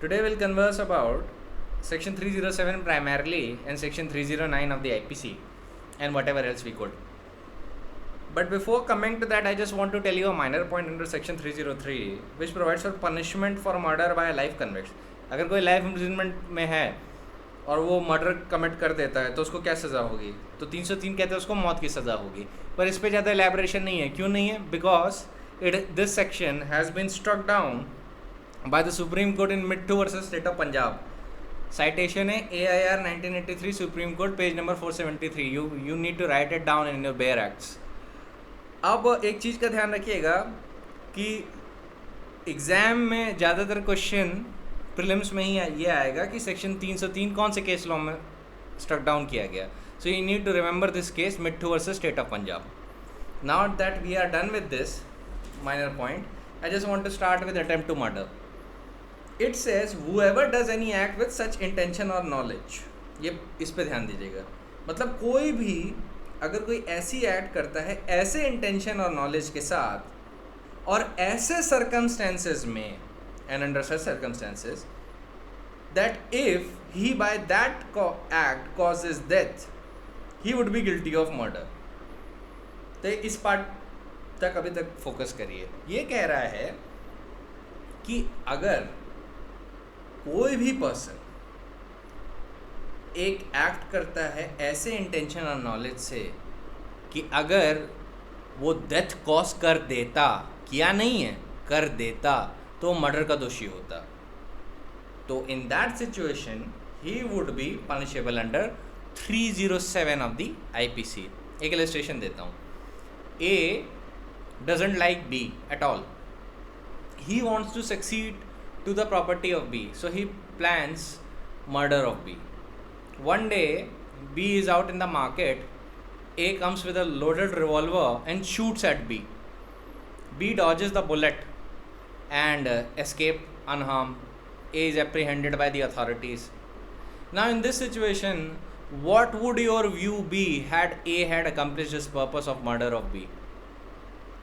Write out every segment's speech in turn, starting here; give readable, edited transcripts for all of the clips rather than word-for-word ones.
Today we'll converse about section 307 primarily and section 309 of the IPC and whatever else we could. But before coming to that, I just want to tell you a minor point under section 303 which provides for punishment for murder by a life convict. अगर कोई life imprisonment में है और वो murder commit कर देता है तो उसको क्या सज़ा होगी? तो 303 कहते हैं उसको मौत की सज़ा होगी. पर इस पर ज़्यादा एलैबोरेशन नहीं है. क्यों नहीं है? Because this section has been struck down by the Supreme Court in Mittu versus State of Punjab. Citation है AIR 1983 Supreme Court page number 473. You need to write it down in your bare acts. अब एक चीज़ का ध्यान रखिएगा कि exam में ज़्यादातर question prelims में ही ये आएगा कि सेक्शन 303 कौन से केस लॉ में स्ट्रक डाउन किया गया. So you need to remember this case Mittu versus state of Punjab. Now that we are done with this minor point, I just want to start with attempt to murder. It says whoever does any act with such intention or knowledge. ये इस पे ध्यान दीजिएगा. मतलब कोई भी अगर कोई ऐसी एक्ट करता है ऐसे इंटेंशन और नॉलेज के साथ और ऐसे सर्कमस्टेंसेस में and under such circumstances that if he by that act causes death he would be guilty of murder. तो इस पार्ट तक अभी तक फोकस करिए. ये कह रहा है कि अगर कोई भी पर्सन एक एक्ट करता है ऐसे इंटेंशन और नॉलेज से कि अगर वो डेथ कॉज कर देता, किया नहीं है, कर देता, तो मर्डर का दोषी होता. तो इन that situation he would be punishable under 307 of the IPC. एक इलस्ट्रेशन देता हूँ. A doesn't like B at all. He wants to succeed to the property of B, so he plans murder of B. One day B is out in the market. A comes with a loaded revolver and shoots at B. B dodges the bullet and escape unharmed. A is apprehended by the authorities. Now in this situation, what would your view be had A had accomplished his purpose of murder of B?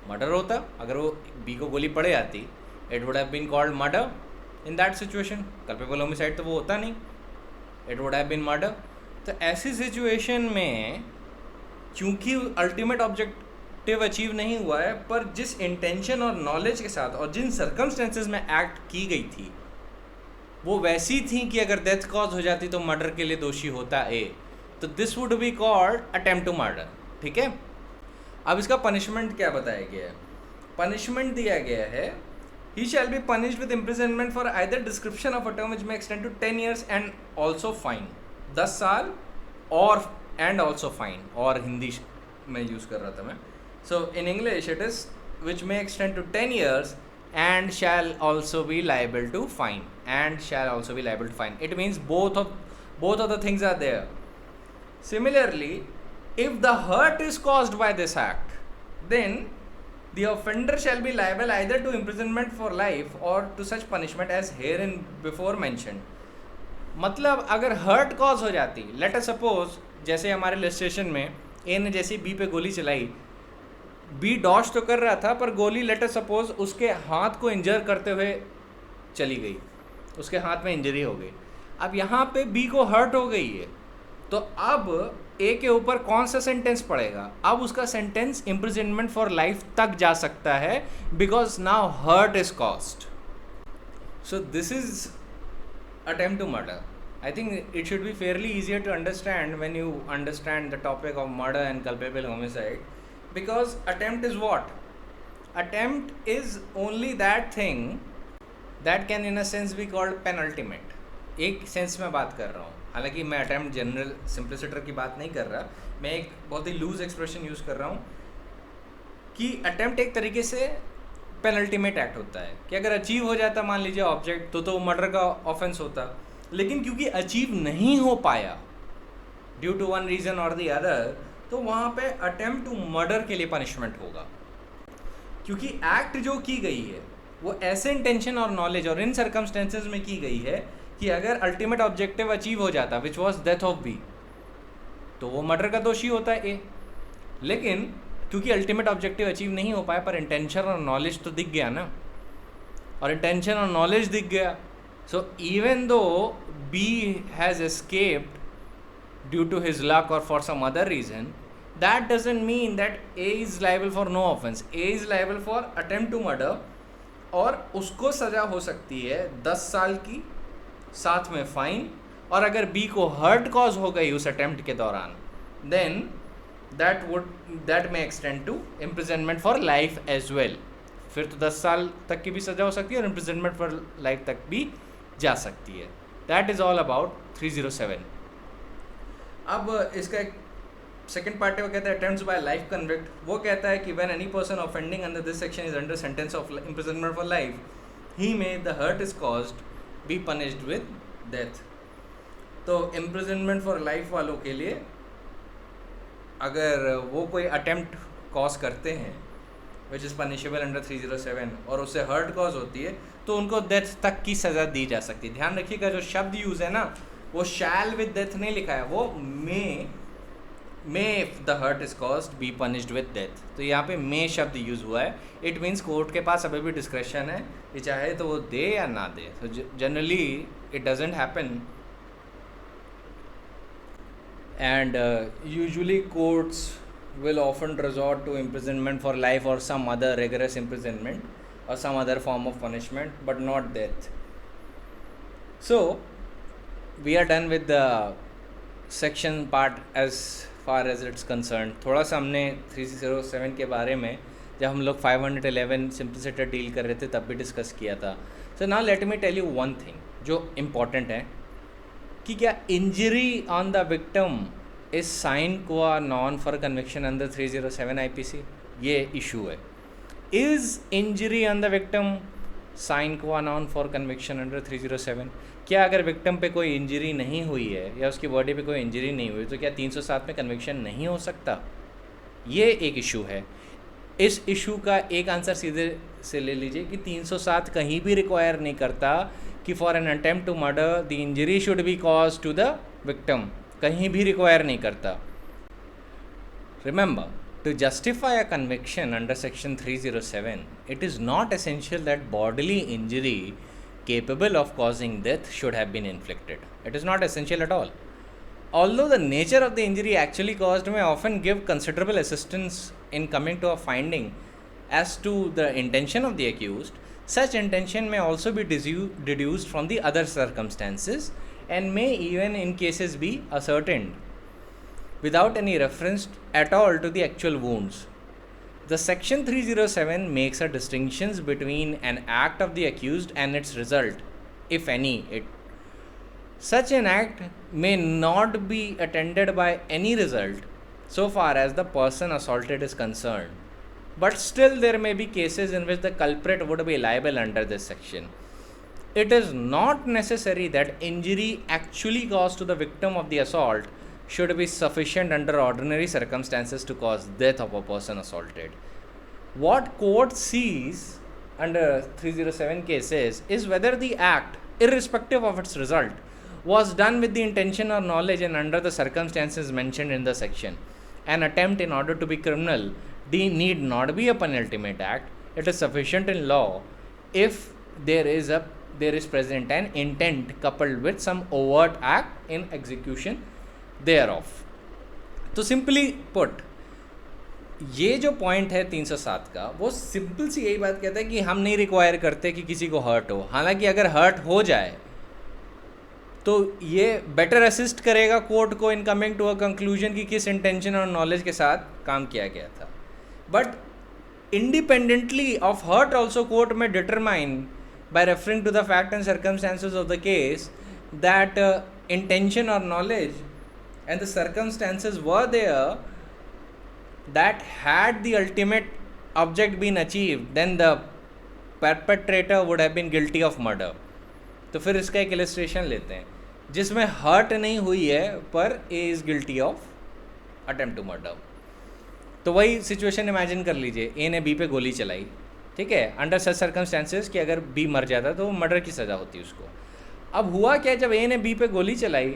Murder होता. अगर वो B को गोली पड़े जाती, it would have been called murder in that situation. Culpable homicide तो वो होता नहीं, it would have been murder. तो ऐसी सिचुएशन में चूंकि अल्टीमेट ऑब्जेक्टिव अचीव नहीं हुआ है, पर जिस इंटेंशन और नॉलेज के साथ और जिन सर्कमस्टेंसेस में एक्ट की गई थी वो वैसी थी कि अगर डेथ कॉज हो जाती तो मर्डर के लिए दोषी होता ए. तो this would be called attempt to murder. ठीक है. अब इसका पनिशमेंट क्या बताया गया है? पनिशमेंट दिया गया है he shall be punished with imprisonment for either description of a term which may extend to 10 years and also fine. 10 साल और एंड ऑल्सो फाइन. और हिंदी में यूज़ कर रहा था मैं. So in English it is which may extend to 10 years and shall also be liable to fine. And shall also be liable to fine. It means both of the things are there. Similarly, if the hurt is caused by this act, then the offender shall be liable either to imprisonment for life or to such punishment as herein before mentioned. मतलब अगर hurt cause हो जाती, late us suppose जैसे हमारे illustration में ए ने जैसे B पे गोली चलाई, बी डॉज तो कर रहा था पर गोली लेट अस सपोज उसके हाथ को इंजर करते हुए चली गई, उसके हाथ में इंजरी हो गई. अब यहाँ पे बी को हर्ट हो गई है, तो अब ए के ऊपर कौन सा सेंटेंस पड़ेगा? अब उसका सेंटेंस इम्प्रिजनमेंट फॉर लाइफ तक जा सकता है because now hurt is caused. So this is attempt to murder. I think it should be fairly easier to understand when you understand the topic of murder and culpable homicide, because attempt is what? Attempt is only that thing that can in a sense be called penultimate. एक sense में बात कर रहा हूँ. हालांकि मैं attempt general सिंप्लिसिटर की बात नहीं कर रहा, मैं एक बहुत ही लूज एक्सप्रेशन यूज़ कर रहा हूँ कि अटैम्प्ट एक तरीके से पेनल्टीमेट एक्ट होता है कि अगर अचीव हो जाता मान लीजिए ऑब्जेक्ट तो मर्डर का ऑफेंस होता. लेकिन क्योंकि अचीव नहीं हो पाया ड्यू टू वन रीज़न और द अदर, तो वहाँ पे अटेम्प्ट टू मर्डर के लिए पनिशमेंट होगा. क्योंकि एक्ट जो की गई है वो ऐसे इंटेंशन और नॉलेज और इन सर्कमस्टेंसेज में की गई है कि अगर अल्टीमेट ऑब्जेक्टिव अचीव हो जाता which was death of B, तो वो मर्डर का दोषी होता है ए. लेकिन क्योंकि अल्टीमेट ऑब्जेक्टिव अचीव नहीं हो पाया पर इंटेंशन और नॉलेज तो दिख गया ना, और इंटेंशन और नॉलेज दिख गया So even though B has escaped due to his luck or for some other reason, that doesn't mean that A is liable for no offense. A is liable for attempt to murder, और उसको सज़ा हो सकती है 10 साल की, साथ में फाइन, और अगर बी को हर्ट कॉज हो गई उस अटेम्प्ट के दौरान, then that may extend to imprisonment for life as well. फिर तो 10 साल तक की भी सज़ा हो सकती है और इम्प्रिजनमेंट फॉर लाइफ तक भी जा सकती है. That is all about 307. अब इसका एक सेकेंड पार्ट है, वो कहता है अटेम्प्ट्स बाय लाइफ कन्विक्ट. वो कहता है कि when any person offending under this section is under sentence of imprisonment for life, he may the hurt is caused be punished with death. तो इम्प्रिजनमेंट फॉर लाइफ वालों के लिए अगर वो कोई अटेम्प्ट कॉज करते हैं विच इज़ पनिशेबल अंडर 307 और उससे हर्ट कॉज होती है, तो उनको डेथ तक की सज़ा दी जा सकती है. ध्यान रखिएगा जो शब्द यूज़ है ना, वो शैल विद डेथ नहीं लिखा है, वो may if the hurt is caused be punished with death. तो यहाँ पे मे शब्द यूज़ हुआ है. इट मीन्स कोर्ट के पास अभी भी डिस्क्रेशन है कि चाहे तो वो दे या ना दे. तो generally it doesn't happen, and usually courts will often resort to imprisonment for life or some other rigorous imprisonment or some other form of punishment, but not death. So we are done with the section part as far as it's concerned. थोड़ा सा हमने 307 के बारे में जब हम लोग 511 simplicity deal कर रहे थे तब भी डिस्कस किया था. So now let me tell you one thing जो important है कि क्या injury on the victim is sine qua non for conviction under 307 IPC. ये इशू है. Is injury on the victim sine qua non for conviction under 307. क्या अगर victim पे कोई इंजरी नहीं हुई है या उसकी बॉडी पे कोई इंजरी नहीं हुई तो क्या 307 में कन्विक्शन नहीं हो सकता? ये एक इशू है. इस इशू का एक आंसर सीधे से ले लीजिए कि 307 कहीं भी रिक्वायर नहीं करता कि for an attempt to murder the injury should be cause to the victim. कहीं भी रिक्वायर नहीं करता. Remember, to justify a conviction under section 307, it is not essential that bodily injury capable of causing death should have been inflicted. It is not essential at all. Although the nature of the injury actually caused may often give considerable assistance in coming to a finding as to the intention of the accused, such intention may also be deduced from the other circumstances and may even in cases be ascertained without any reference at all to the actual wounds. The section 307 makes a distinction between an act of the accused and its result, if any. Such an act may not be attended by any result so far as the person assaulted is concerned, but still there may be cases in which the culprit would be liable under this section. It is not necessary that injury actually caused to the victim of the assault should be sufficient under ordinary circumstances to cause death of a person assaulted. What court sees under 307 cases is whether the act, irrespective of its result, was done with the intention or knowledge and under the circumstances mentioned in the section. An attempt in order to be criminal need not be a penultimate act. It is sufficient in law if there is present an intent coupled with some overt act in execution thereof. तो simply put ये जो point है 307 का, वो simple सी यही बात कहता है कि हम नहीं रिक्वायर करते कि किसी को हर्ट हो. हालांकि अगर हर्ट हो जाए तो ये बेटर असिस्ट करेगा कोर्ट को in coming to a conclusion कि किस इंटेंशन और नॉलेज के साथ काम किया गया था. But independently of hurt also court में determine by referring to the fact and circumstances of the case that intention or knowledge and the circumstances were there that had the ultimate object been achieved, then the perpetrator would have been guilty of murder. तो फिर इसका एक illustration लेते हैं जिसमें hurt नहीं हुई है पर A is guilty of attempt to murder. तो वही सिचुएशन इमेजिन कर लीजिए, A ने B पे गोली चलाई, ठीक है, अंडर सच सर्कमस्टेंसेस कि अगर बी मर जाता तो मर्डर की सज़ा होती उसको. अब हुआ क्या, जब ए ने बी पे गोली चलाई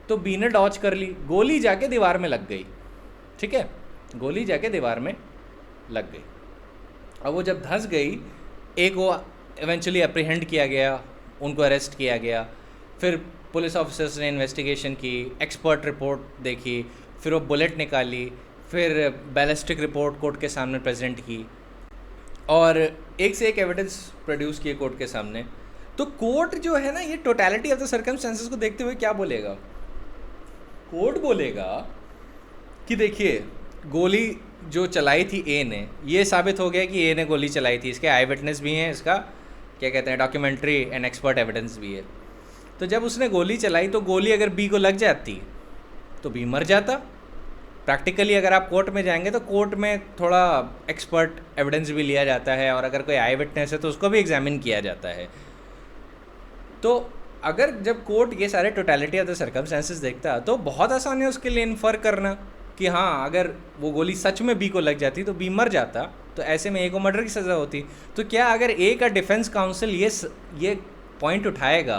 तो बी ने डॉच कर ली, गोली जाके दीवार में लग गई. ठीक है, गोली जाके दीवार में लग गई. अब वो जब धंस गई, ए को इवेंचुअली अप्रीहेंड किया गया, उनको अरेस्ट किया गया। फिर पुलिस ऑफिसर्स ने इन्वेस्टिगेशन की, एक्सपर्ट रिपोर्ट देखी, फिर वो बुलेट निकाली, फिर बैलिस्टिक रिपोर्ट कोर्ट के सामने प्रेजेंट की और एक से एक एविडेंस प्रोड्यूस किए कोर्ट के सामने। तो कोर्ट जो है ना, ये टोटलिटी ऑफ द सर्कमस्टेंसेस को देखते हुए क्या बोलेगा? कोर्ट बोलेगा कि देखिए, गोली जो चलाई थी ए ने, ये साबित हो गया कि ए ने गोली चलाई थी, इसके आई विटनेस भी हैं, इसका क्या कहते हैं डॉक्यूमेंट्री एंड एक्सपर्ट एविडेंस भी है। तो जब उसने गोली चलाई तो गोली अगर बी को लग जाती तो बी मर जाता। प्रैक्टिकली अगर आप कोर्ट में जाएंगे तो कोर्ट में थोड़ा एक्सपर्ट एविडेंस भी लिया जाता है और अगर कोई आई विटनेस है तो उसको भी एग्जामिन किया जाता है। तो अगर जब कोर्ट ये सारे टोटलिटी ऑफ द सर्कमस्टेंसेस देखता तो बहुत आसान है उसके लिए इन्फर करना कि हाँ, अगर वो गोली सच में बी को लग जाती तो बी मर जाता, तो ऐसे में ए को मर्डर की सज़ा होती। तो क्या अगर ए का डिफेंस काउंसिल ये पॉइंट उठाएगा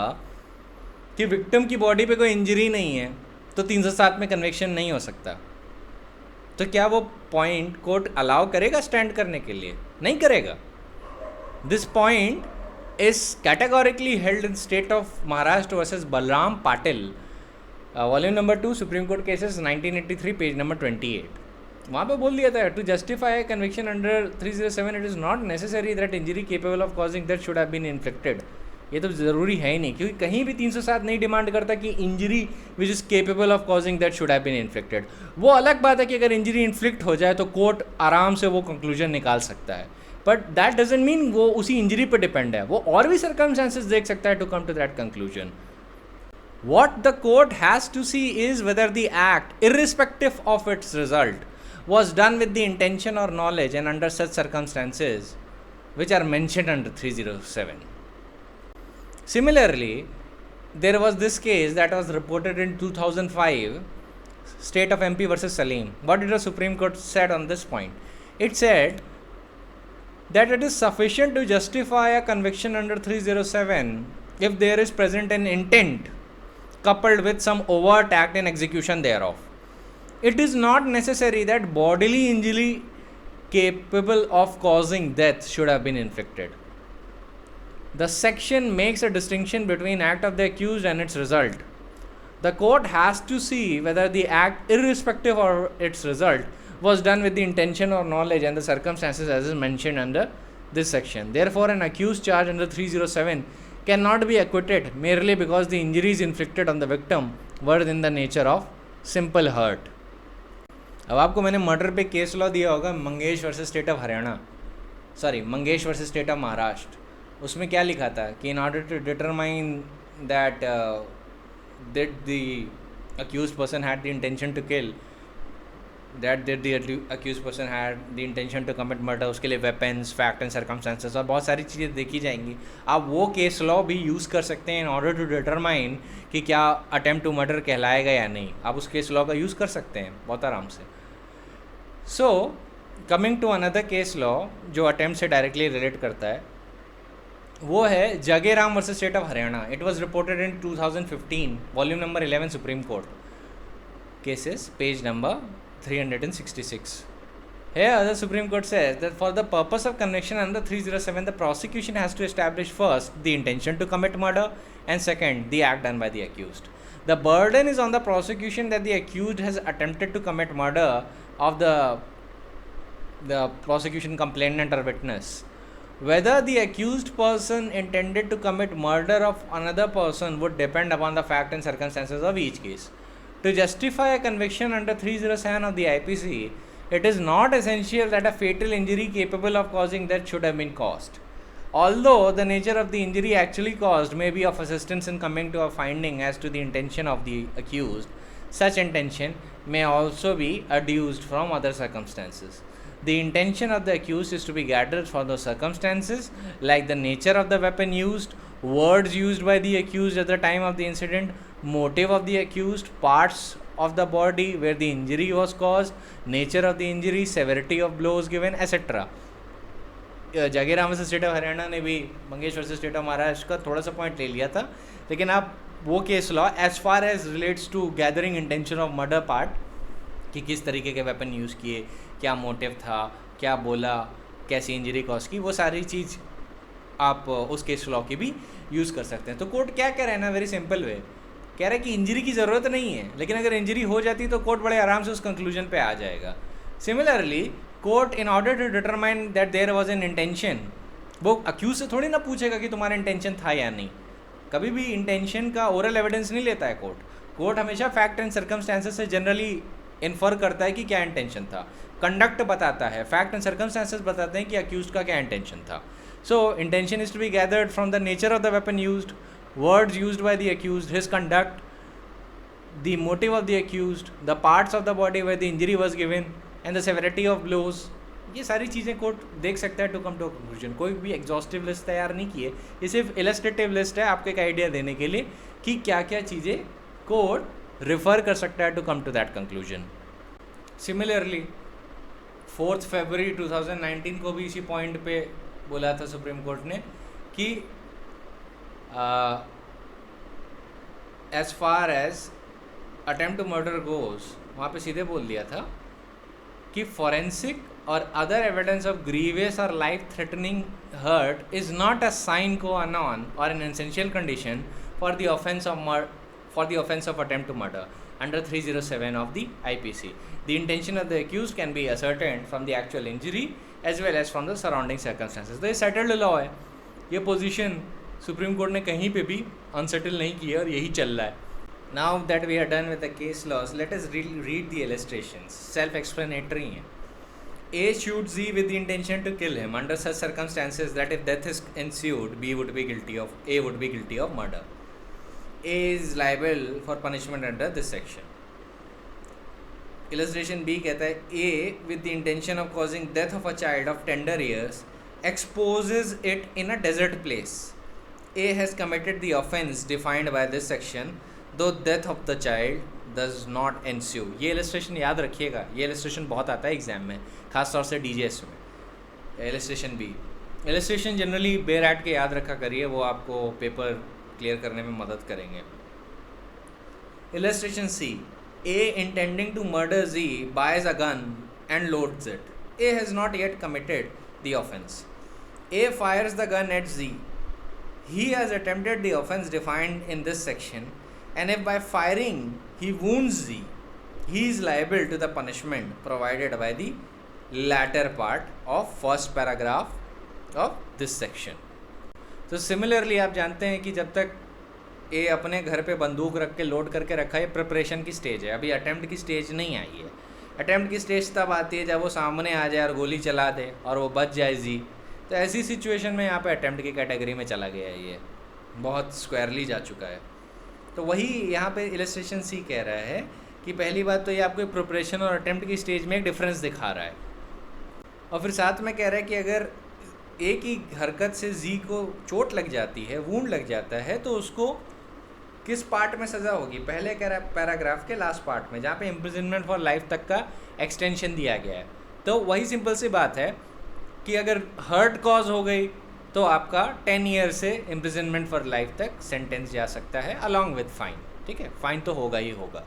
कि विक्टिम की बॉडी पे कोई इंजरी नहीं है तो 307 में कन्विक्शन नहीं हो सकता, तो क्या वो पॉइंट कोर्ट अलाउ करेगा स्टैंड करने के लिए? नहीं करेगा। This point is categorically held in state of Maharashtra versus Balram Patil, volume number 2, Supreme Court cases 1983, page number 28। वहाँ पे बोल दिया था, to justify conviction under 307 it is not necessary that injury capable of causing that should have been inflicted. ये तो ज़रूरी है ही नहीं, क्योंकि कहीं भी 307 नहीं डिमांड करता कि injury which is capable of causing that should have been inflicted. वो अलग बात है कि अगर इंजरी इन्फ्लिक्ट हो जाए तो कोर्ट आराम से वो कंक्लूजन निकाल सकता है, बट दैट डजंट मीन वो उसी इंजरी पर डिपेंड है, वो और भी सर्कमस्टेंसेस देख सकता है to come to that conclusion. What the court has to see is whether the act, irrespective of its result, was done with the intention or knowledge and under such circumstances which are mentioned under 307. Similarly, there was this case that was reported in 2005, State of MP versus Salim. What did the Supreme Court said on this point? It said that it is sufficient to justify a conviction under 307 if there is present an intent coupled with some overt act in execution thereof. It is not necessary that bodily injury capable of causing death should have been inflicted. The section makes a distinction between act of the accused and its result. The court has to see whether the act, irrespective of its result, was done with the intention or knowledge and the circumstances as is mentioned under this section. Therefore, an accused charged under 307 cannot be acquitted merely because the injuries inflicted on the victim were in the nature of simple hurt. अब आपको मैंने murder पे case law दिया होगा, Mangesh versus state of Haryana, Mangesh versus state of Maharashtra. उसमें क्या लिखा था कि in order to determine that the accused person had the intention to kill, that the accused person had the intention to commit murder, उसके लिए weapons, fact and circumstances और बहुत सारी चीज़ें देखी जाएंगी। आप वो केस लॉ भी यूज़ कर सकते हैं इन ऑर्डर टू डिटरमाइन कि क्या अटेम्प्ट टू मर्डर कहलाएगा या नहीं। आप उस केस लॉ का यूज़ कर सकते हैं बहुत आराम से। So coming to another case law जो अटेम्प्ट से डायरेक्टली रिलेट करता है, वो है Jageram versus state of Haryana. It was reported in 2015, volume number 11, Supreme Court cases, page number 366. Here the Supreme Court says that for the purpose of conviction under 307, the prosecution has to establish first the intention to commit murder and second the act done by the accused. The burden is on the prosecution that the accused has attempted to commit murder of the prosecution complainant or witness. Whether the accused person intended to commit murder of another person would depend upon the fact and circumstances of each case. To justify a conviction under 307 of the IPC, it is not essential that a fatal injury capable of causing death should have been caused. Although the nature of the injury actually caused may be of assistance in coming to a finding as to the intention of the accused, such intention may also be adduced from other circumstances. The intention of the accused is to be gathered from those circumstances like the nature of the weapon used, words used by the accused at the time of the incident, motive of the accused, parts of the body where the injury was caused, nature of the injury, severity of blows given, etc. Jageram versus state of Haryana ने भी Mangesh versus state of Maharashtra का थोड़ा सा point ले लिया था, लेकिन आप वो case law as far as relates to gathering intention of murder part, कि किस तरीके के वेपन यूज़ किए, क्या मोटिव था, क्या बोला, कैसी इंजरी कॉज की, वो सारी चीज़ आप उस केस लॉ की भी यूज़ कर सकते हैं। तो कोर्ट क्या कह रहा है ना, वेरी सिंपल वे कह रहा है कि इंजरी की ज़रूरत नहीं है, लेकिन अगर इंजरी हो जाती तो कोर्ट बड़े आराम से उस कंक्लूजन पे आ जाएगा। Similarly court in order to determine that there was an intention, वो अक्यूज से थोड़ी ना पूछेगा कि तुम्हारा इंटेंशन था या नहीं। कभी भी इंटेंशन का ओरल एविडेंस नहीं लेता है कोर्ट हमेशा फैक्ट एंड सर्कमस्टेंसेस से जनरली इन्फर करता है कि क्या इंटेंशन था। कंडक्ट बताता है, फैक्ट एंड सर्कमस्टेंसेस बताते हैं कि अक्यूज का क्या इंटेंशन था। So intention is to be gathered from the nature of the weapon used, words used by the accused, his conduct, the motive of the accused, the parts of the body where the injury was given, and the severity of blows। ये सारी चीज़ें court देख सकता है to come to conclusion. कोई भी exhaustive list तैयार नहीं की है, ये सिर्फ इलस्ट्रेटिव लिस्ट है आपको एक आइडिया देने के लिए कि क्या क्या चीज़ें कोर्ट रिफर कर सकता है to come to that conclusion. Similarly 4 फरवरी 2019 को भी इसी पॉइंट पे बोला था सुप्रीम कोर्ट ने कि as far as attempt to murder goes, वहाँ पे सीधे बोल दिया था कि फॉरेंसिक और अदर एविडेंस ऑफ ग्रीवियस और life threatening hurt is not a sine qua non और an essential condition for the offence of attempt to murder under 307 of the IPC। The intention of the accused can be ascertained from the actual injury as well as from the surrounding circumstances. तो ये settled law है, ये position supreme Court ने कहीं पे भी unsettle नहीं की है और यही चल रहा है। Now that we are done with the case laws, let us read the illustrations, self explanatory हैं। A shoots Z with the intention to kill him under such circumstances that if death is ensued, A would be guilty of murder. A is liable for punishment under this section. Illustration B कहता है A with the intention of causing death of a child of tender years exposes it in a desert place. A has committed the offence defined by this section, though death of the child does not ensue। ये illustration याद रखिएगा, ये illustration बहुत आता है exam में, खास तौर से DJS में। इलस्ट्रेशन बी, इलस्ट्रेशन जनरली बेरैट के याद रखा करिए, वो आपको पेपर क्लियर करने में मदद करेंगे। Illustration C, A intending to murder Z buys a gun and loads it. A has not yet committed the offence. A fires the gun at Z. He has attempted the offence defined in this section, and if by firing he wounds Z, he is liable to the punishment provided by the latter part of first paragraph of this section। तो similarly आप जानते हैं कि जब तक ए अपने घर पे बंदूक रख के लोड करके रखा है, प्रिपरेशन की स्टेज है, अभी अटेम्प्ट की स्टेज नहीं आई है। अटेम्प्ट की स्टेज तब आती है जब वो सामने आ जाए और गोली चला दे और वो बच जाए जी। तो ऐसी सिचुएशन में यहाँ पे अटेम्प्ट की कैटेगरी में चला गया है, ये बहुत स्क्वायरली जा चुका है। तो वही यहाँ पे इलस्ट्रेशन सी कह रहा है कि पहली बात तो ये आपको प्रिपरेशन और अटेम्प्ट की स्टेज में एक डिफरेंस दिखा रहा है, और फिर साथ में कह रहा है कि अगर एक ही हरकत से जी को चोट लग जाती है, वूंड लग जाता है, तो उसको किस पार्ट में सज़ा होगी, पहले कह रहा है पैराग्राफ के लास्ट पार्ट में, जहाँ पे इम्प्रिजनमेंट फॉर लाइफ तक का एक्सटेंशन दिया गया है। तो वही सिंपल सी बात है कि अगर हर्ट कॉज हो गई तो आपका 10 ईयर से इम्प्रिजनमेंट फॉर लाइफ तक सेंटेंस जा सकता है अलॉन्ग विद फाइन। ठीक है, फाइन तो होगा ही होगा।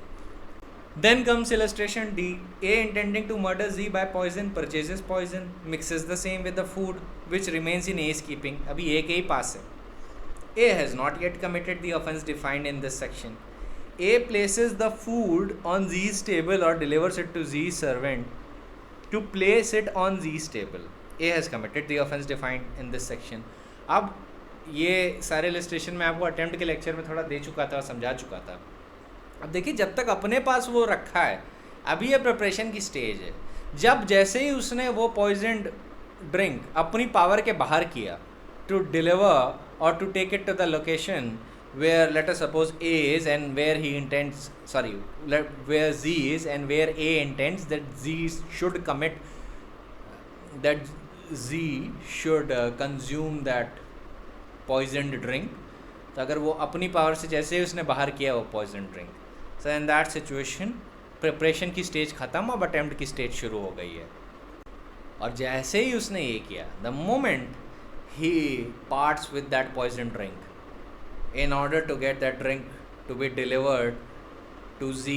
Then comes illustration D, A intending to murder Z by poison purchases poison, mixes the same with the food which remains in A's keeping. अभी ए के ही पास है। A has not yet committed the offence defined in this section. A places the food on Z's table or delivers it to Z's servant to place it on Z's table. A has committed the offence defined in this section. अब ये सारे illustration में आपको attempt के lecture में थोड़ा दे चुका था और समझा चुका था। अब देखिए, जब तक अपने पास वो रखा है, अभी ये प्रिपरेशन की स्टेज है। जब जैसे ही उसने वो पॉइजनड ड्रिंक अपनी पावर के बाहर किया to deliver or to take it to the location where, let us suppose, A is and where he intends, where Z is and where A intends that Z should commit, that Z should consume that poisoned drink। तो अगर वो अपनी power से जैसे ही उसने बाहर किया वो poisoned drink, so in that situation preparation की स्टेज ख़त्म, अब अटेम्प्ट की स्टेज शुरू हो गई है। और जैसे ही उसने ये किया, the moment he parts with that poison drink in order to get that drink to be delivered to Z,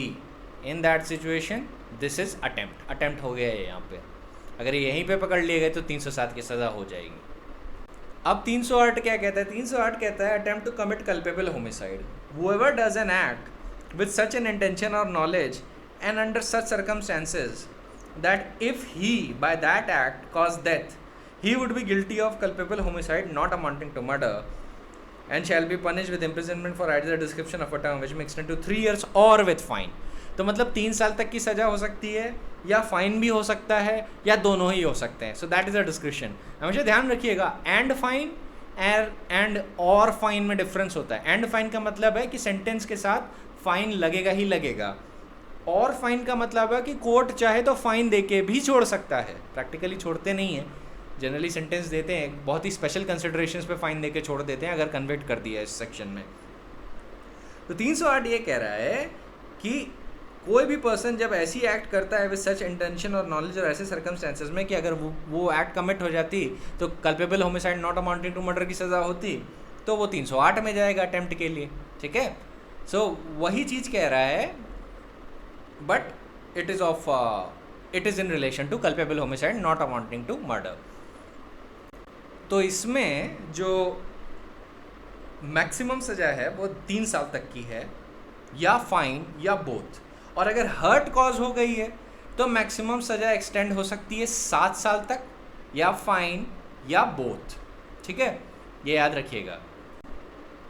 in that situation this is attempt हो गया है यहाँ पे। अगर यहीं पे पकड़ लिए गए तो 307 की सज़ा हो जाएगी। अब 308 क्या कहता है? 308 कहता है attempt to commit culpable homicide, whoever does an act with such an intention or knowledge and under such circumstances that if he by that act caused death he would be guilty of culpable homicide not amounting to murder and shall be punished with imprisonment for either the description of a term which may extend to 3 years or with fine. तो मतलब 3 साल तक की सज़ा हो सकती है, या फाइन भी हो सकता है, या दोनों ही हो सकते हैं. सो दैट इज़ अ डिस्क्रिप्शन. हमेशा ध्यान रखिएगा, एंड फाइन एंड और फाइन में डिफरेंस होता है. एंड फाइन का मतलब है कि सेंटेंस के साथ फाइन लगेगा ही लगेगा, और फाइन का मतलब है कि कोर्ट चाहे तो फाइन दे के भी छोड़ सकता है. प्रैक्टिकली छोड़ते नहीं है, जनरली सेंटेंस देते हैं, बहुत ही स्पेशल कंसिडरेशंस पे फाइन दे के छोड़ देते हैं अगर कन्विक्ट कर दिया इस सेक्शन में. तो 308 ये कह रहा है कि कोई भी पर्सन जब ऐसी एक्ट करता है विद सच इंटेंशन और नॉलेज और ऐसे सर्कमस्टेंसेस में कि अगर वो एक्ट कमिट हो जाती तो culpable homicide not amounting to murder की सज़ा होती, तो वो 308 में जाएगा अटेम्प्ट के लिए. ठीक है, सो वही चीज़ कह रहा है, but it is in relation to culpable homicide not amounting to murder. तो इसमें जो मैक्सिमम सज़ा है वो 3 साल तक की है, या फाइन या बोथ. और अगर हर्ट कॉज हो गई है तो मैक्सिमम सज़ा एक्सटेंड हो सकती है 7 साल तक, या फाइन या बोथ. ठीक है, ये याद रखिएगा.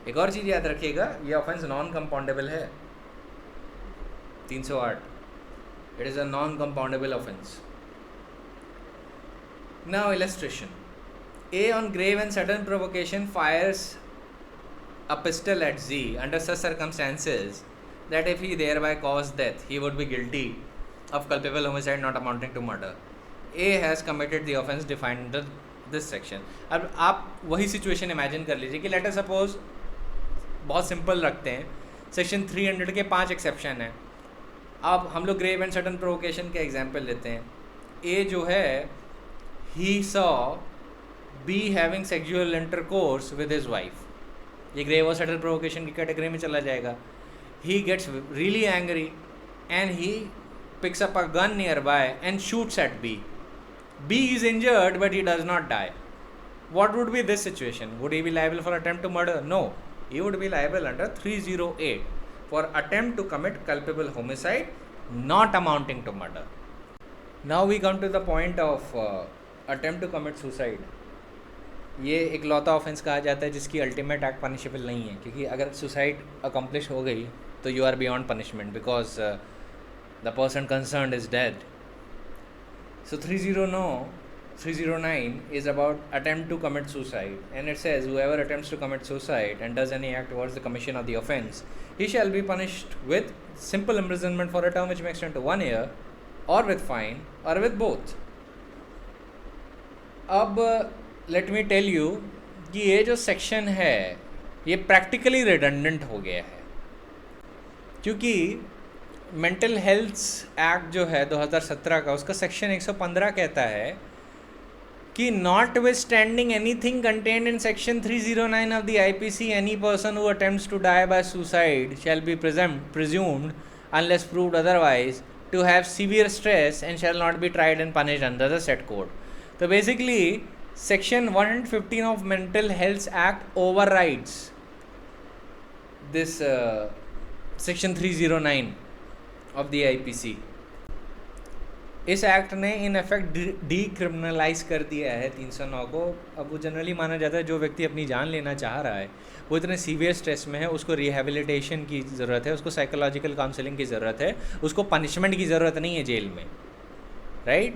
एक और चीज़ याद रखिएगा, ये ऑफेंस नॉन कंपाउंडेबल है. 308 it is a non compoundable offence. Now illustration. A on grave and sudden provocation fires a pistol at Z under such circumstances that if he thereby caused death, he would be guilty of culpable homicide not amounting to murder. A has committed the offence defined under this section. अब आप वही situation imagine कर लीजिए कि let us suppose, बहुत simple रखते हैं, section 300 के 5 एक्सेप्शन हैं. अब हम लोग ग्रेव एंड सडन प्रोवोकेशन के एग्जाम्पल लेते हैं. ए जो है, he saw be having sexual intercourse with his wife, ये ग्रेव और सडन प्रोवोकेशन की कैटेगरी में चला जाएगा. He gets really angry and he picks up a gun nearby and shoots at B. B is injured but he does not die. What would be this situation? Would he be liable for attempt to murder? No. He would be liable under 308 for attempt to commit culpable homicide not amounting to murder. Now we come to the point of attempt to commit suicide. ये एक लौता offence कहा जाता है जिसकी ultimate act punishable नहीं है, क्योंकि अगर सुसाइड अकम्प्लिश हो गई तो you are beyond punishment because the person concerned is dead. So 309 is about attempt to commit suicide, and it says whoever attempts to commit suicide and does any act towards the commission of the offence, he shall be punished with simple imprisonment for a term which may extend to 1 year, or with fine, or with both. अब let me tell you कि ये जो सेक्शन है ये practically redundant हो गया है, क्योंकि मेंटल हेल्थ एक्ट जो है 2017 का, उसका सेक्शन 115 कहता है कि notwithstanding anything contained in section 309 of the IPC, any person who attempts to die by suicide shall be presumed unless proved otherwise to have severe stress and shall not be tried and punished under the said code. तो basically section 115 of mental health act overrides this section 309 of the IPC. इस act ने in effect decriminalise कर दिया है 309 को. अब वो generally माना जाता है जो व्यक्ति अपनी जान लेना चाह रहा है वो इतने सीवियर स्ट्रेस में है, उसको रिहेबिलिटेशन की ज़रूरत है, उसको साइकोलॉजिकल काउंसलिंग की ज़रूरत है, उसको पनिशमेंट की ज़रूरत नहीं है जेल में, राइट.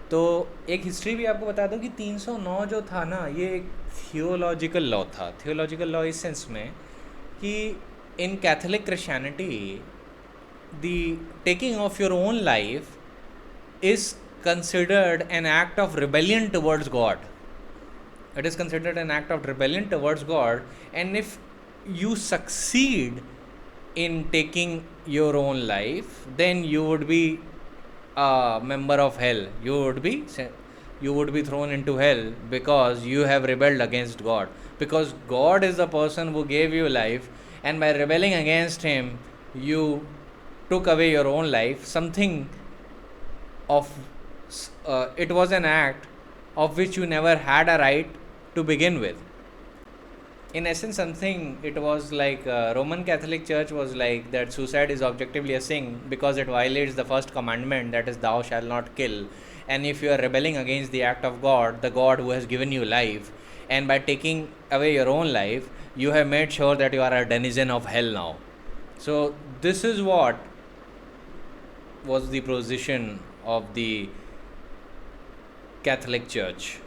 तो एक हिस्ट्री भी आपको बता दूं कि 309 जो था ना, ये एक थियोलॉजिकल लॉ था. थियोलॉजिकल लॉ इस सेंस में कि in Catholic Christianity the taking of your own life is considered an act of rebellion towards God. It is considered an act of rebellion towards God, and if you succeed in taking your own life, then you would be a member of hell. You would be thrown into hell because you have rebelled against God. Because God is the person who gave you life, and by rebelling against Him, you took away your own life. It was an act of which you never had a right to begin with. In essence, something it was like Roman Catholic Church was like that suicide is objectively a sin because it violates the first commandment, that is, thou shalt not kill. And if you are rebelling against the act of God, the God who has given you life, and by taking away your own life, you have made sure that you are a denizen of hell now. So this is what was the position of the Catholic Church.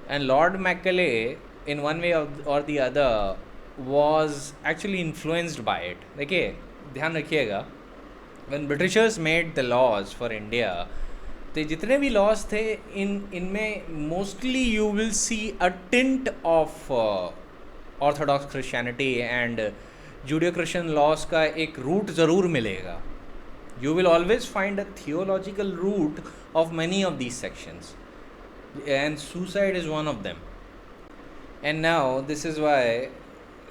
And Lord Macaulay, in one way or the other, was actually influenced by it. देखिए, ध्यान रखिएगा, when Britishers made the laws for India, तो जितने भी laws थे इनमें mostly you will see a tint of Orthodox Christianity and Judeo-Christian laws का एक root ज़रूर मिलेगा. You will always find a theological root of many of these sections, and suicide is one of them. And now this is why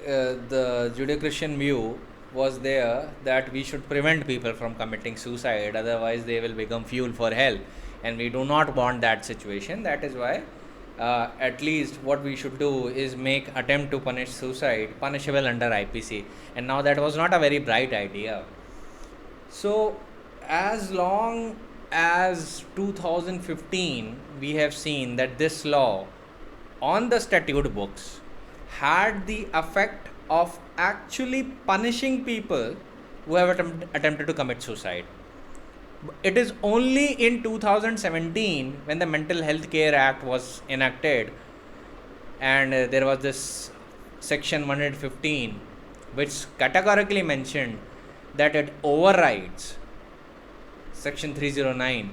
the Judeo-Christian view was there that we should prevent people from committing suicide, otherwise they will become fuel for hell, and we do not want that situation. That is why at least what we should do is make attempt to punish suicide punishable under IPC. And now that was not a very bright idea. So as long as 2015 we have seen that this law on the statute books had the effect of actually punishing people who have attempted to commit suicide. It is only in 2017 when the Mental Health Care Act was enacted, and there was this section 115 which categorically mentioned that it overrides section 309,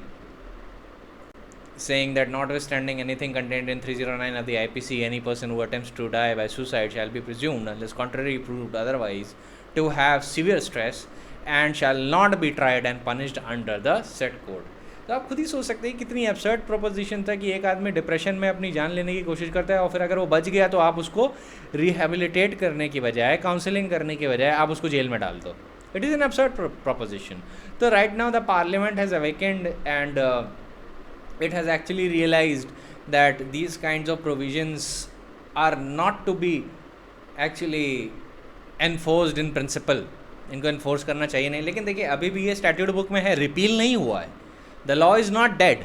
saying that notwithstanding anything contained in 309 of the IPC, any person who attempts to die by suicide shall be presumed, unless contrary proved otherwise, to have severe stress and shall not be tried and punished under the said code. तो आप खुद ही सोच सकते हैं कितनी absurd proposition था कि एक आदमी डिप्रेशन में अपनी जान लेने की कोशिश करता है और फिर अगर वो बच गया तो आप उसको रिहेबिलिटेट करने की बजाय, काउंसलिंग करने की बजाय आप उसको जेल में डाल दो. It is an absurd proposition. So right now the parliament has awakened and it has actually realized that these kinds of provisions are not to be actually enforced in principle. इनको enforce करना चाहिए नहीं. लेकिन देखिए अभी भी ये statute book में है, repeal नहीं हुआ है. The law is not dead.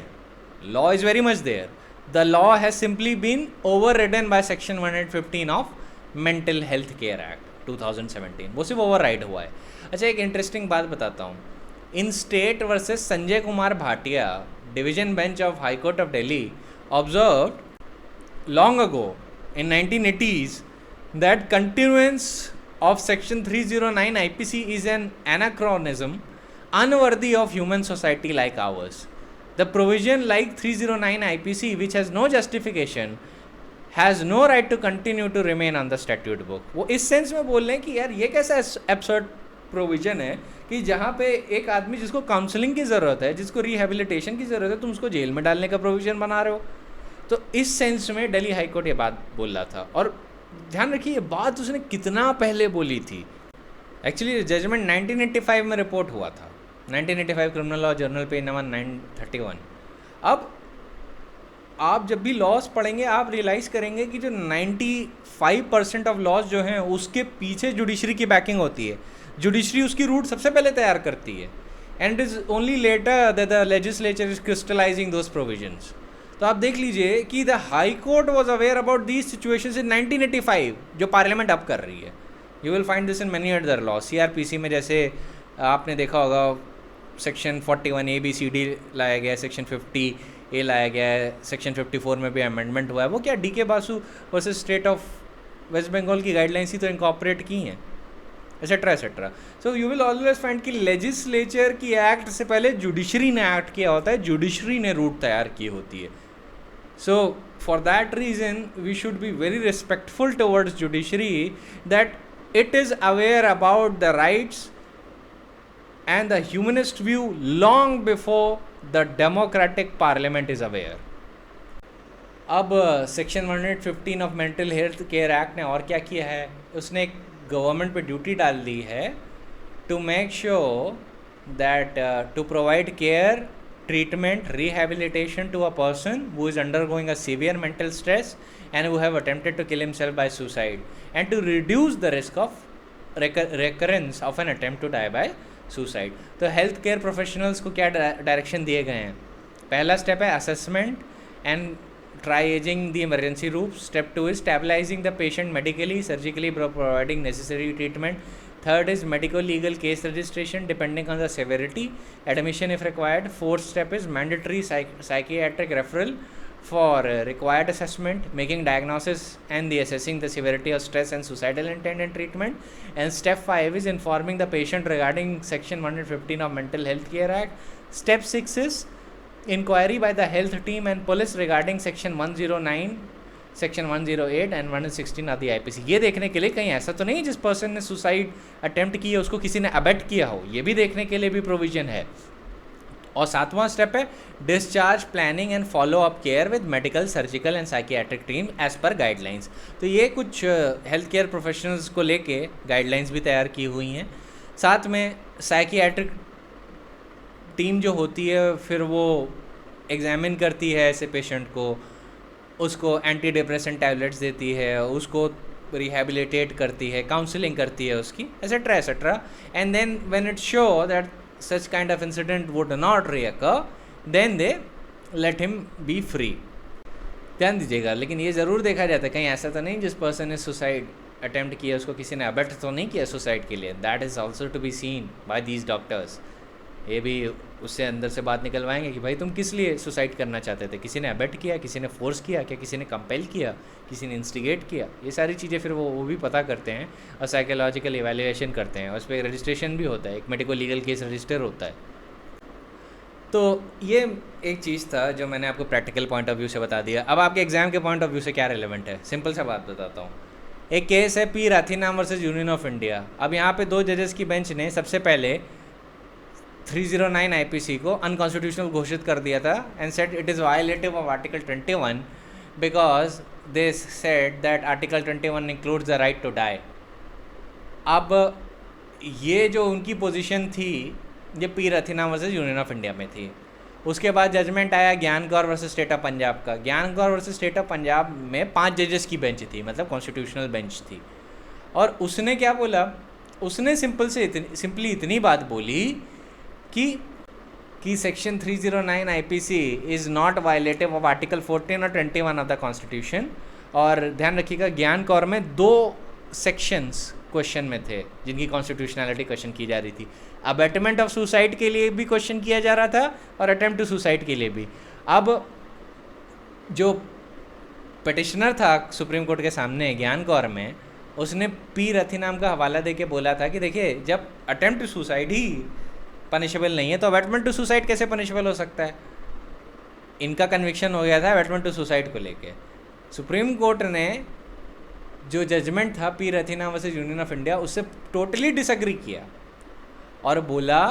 Law is very much there. The law has simply been overridden by section 115 of Mental Health Care Act 2017. वो सिर्फ override हुआ है. अच्छा, एक इंटरेस्टिंग बात बताता हूँ. इन state versus Sanjay Kumar Bhatia, division bench of high court of Delhi observed long ago in 1980s that continuance of section 309 IPC is an anachronism unworthy of human society like ours. The provision like 309 IPC which has no justification has no right to continue to remain on the statute book. वो इस sense में बोल रहे हैं कि यार ये कैसा एब्सर्ड प्रोविजन है कि जहाँ पे एक आदमी जिसको काउंसलिंग की ज़रूरत है, जिसको रिहेबिलिटेशन की ज़रूरत है, तुम उसको जेल में डालने का प्रोविज़न बना रहे हो. तो इस सेंस में दिल्ली हाई कोर्ट ये बात बोल रहा था. और ध्यान रखिए ये बात उसने कितना पहले बोली थी. एक्चुअली जजमेंट 1985 में रिपोर्ट हुआ था, 1985 criminal law journal page number 931. अब आप जब भी लॉज पढ़ेंगे आप रियलाइज़ करेंगे कि जो 95% ऑफ लॉज जो हैं उसके पीछे जुडिशरी की बैकिंग होती है. जुडिशरी उसकी रूट सबसे पहले तैयार करती है, and is only later that the legislature is crystallising those provisions. तो आप देख लीजिए कि the High Court was aware about these situations in 1985 जो पार्लियामेंट अब कर रही है. You will find this in many other law. CRPC में जैसे आपने देखा होगा सेक्शन 41 ABCD लाया गया है, सेक्शन 50A लाया गया है, सेक्शन 54 में भी अमेंडमेंट हुआ है. वो क्या DK Basu versus state of West Bengal की गाइडलाइंस ही तो इनकॉर्पोरेट की हैं, etcetera etcetera. So you will always find कि लेजिस्लेचर की एक्ट से पहले जुडिशरी ने एक्ट किया होता है, जुडिशरी ने रूट तैयार की होती है. So for that reason we should be very respectful towards judiciary that it is aware about the rights and the humanist view long before the democratic parliament is aware. अब section 115 of mental health care act ने और क्या किया है, उसने एक government पे duty डाल दी है to make sure that to provide care treatment, rehabilitation to a person who is undergoing a severe mental stress and who have attempted to kill himself by suicide, and to reduce the risk of recurrence of an attempt to die by suicide. तो health care professionals को क्या direction दिए गए हैं? पहला step है assessment and triaging the emergency room. Step 2 is stabilizing the patient medically, surgically, providing necessary treatment. Third is medico-legal case registration depending on the severity, admission if required. Fourth step is mandatory psychiatric referral for required assessment, making diagnosis and the assessing the severity of stress and suicidal intent and treatment. And step 5 is informing the patient regarding section 115 of Mental Health Care Act. Step 6 is inquiry by the health team and police regarding section 109, section 108 and 116 of the IPC. ये देखने के लिए कहीं ऐसा तो नहीं जिस person ने सुसाइड अटेम्प्ट किया उसको किसी ने अबेट किया हो, ये भी देखने के लिए भी प्रोविजन है. और 7वां स्टेप है discharge planning and follow up care with medical, surgical and psychiatric team as per guidelines. तो ये कुछ हेल्थ केयर प्रोफेशनल्स को लेके गाइडलाइंस भी तैयार की हुई हैं. साथ में साइकियाट्रिक टीम जो होती है फिर वो एग्जामिन करती है ऐसे पेशेंट को, उसको एंटी डिप्रेसेंट टैबलेट्स देती है, उसको रिहेबिलिटेट करती है, काउंसलिंग करती है उसकी, etcetera etcetera. And then when it show that such kind of incident would not reoccur, then they let him be free. ध्यान दीजिएगा, लेकिन ये ज़रूर देखा जाता है कहीं ऐसा तो नहीं जिस पर्सन ने सुसाइड अटेम्प्ट किया उसको किसी ने अबेट तो नहीं किया सुसाइड के लिए. That is also to be seen by these doctors. ये भी उससे अंदर से बात निकलवाएंगे कि भाई तुम किस लिए सुसाइड करना चाहते थे, किसी ने अबेट किया, किसी ने फोर्स किया, क्या किसी ने कंपेल किया, किसी ने इंस्टिगेट किया. ये सारी चीज़ें फिर वो भी पता करते हैं और साइकोलॉजिकल इवैल्यूएशन करते हैं. उस पर रजिस्ट्रेशन भी होता है, एक मेडिको लीगल केस रजिस्टर होता है. तो ये एक चीज़ था जो मैंने आपको प्रैक्टिकल पॉइंट ऑफ व्यू से बता दिया. अब आपके एग्जाम के पॉइंट ऑफ व्यू से क्या रेलेवेंट है, सिंपल सा बात बताता हूँ. एक केस है P Rathinam versus Union of India. अब यहाँ पे 2 जजेस की बेंच ने सबसे पहले 309 आईपीसी को अनकॉन्स्टिट्यूशनल घोषित कर दिया था and said it is violative of article 21 because they said that article 21 includes the right to die. अब ये जो उनकी पोजीशन थी ये P Rathinam versus Union of India में थी. उसके बाद जजमेंट आया Gian Kaur versus state of Punjab का. Gian Kaur versus state of Punjab में 5 जजेस की बेंच थी, मतलब कॉन्स्टिट्यूशनल बेंच थी. और उसने क्या बोला, उसने सिंपली इतनी बात बोली कि section 309 IPC is not violative of article 14 और 21 ऑफ द कॉन्स्टिट्यूशन. और ध्यान रखिएगा ज्ञान कौर में 2 सेक्शंस क्वेश्चन में थे जिनकी कॉन्स्टिट्यूशनैलिटी क्वेश्चन की जा रही थी. अबेटमेंट ऑफ सुसाइड के लिए भी क्वेश्चन किया जा रहा था और अटेम्प्ट टू सुसाइड के लिए भी. अब जो पिटिशनर था सुप्रीम कोर्ट के सामने ज्ञान कौर में, उसने पी रथीनाम का हवाला दे के बोला था कि देखिए जब अटेम्प्ट टू सुसाइड ही पनिशेबल नहीं है तो अबेटमेंट टू सुसाइड कैसे पनिशेबल हो सकता है. इनका कन्विक्शन हो गया था अबेटमेंट टू सुसाइड को लेके. सुप्रीम कोर्ट ने जो जजमेंट था P Rathinam versus Union of India उससे टोटली डिसएग्री किया और बोला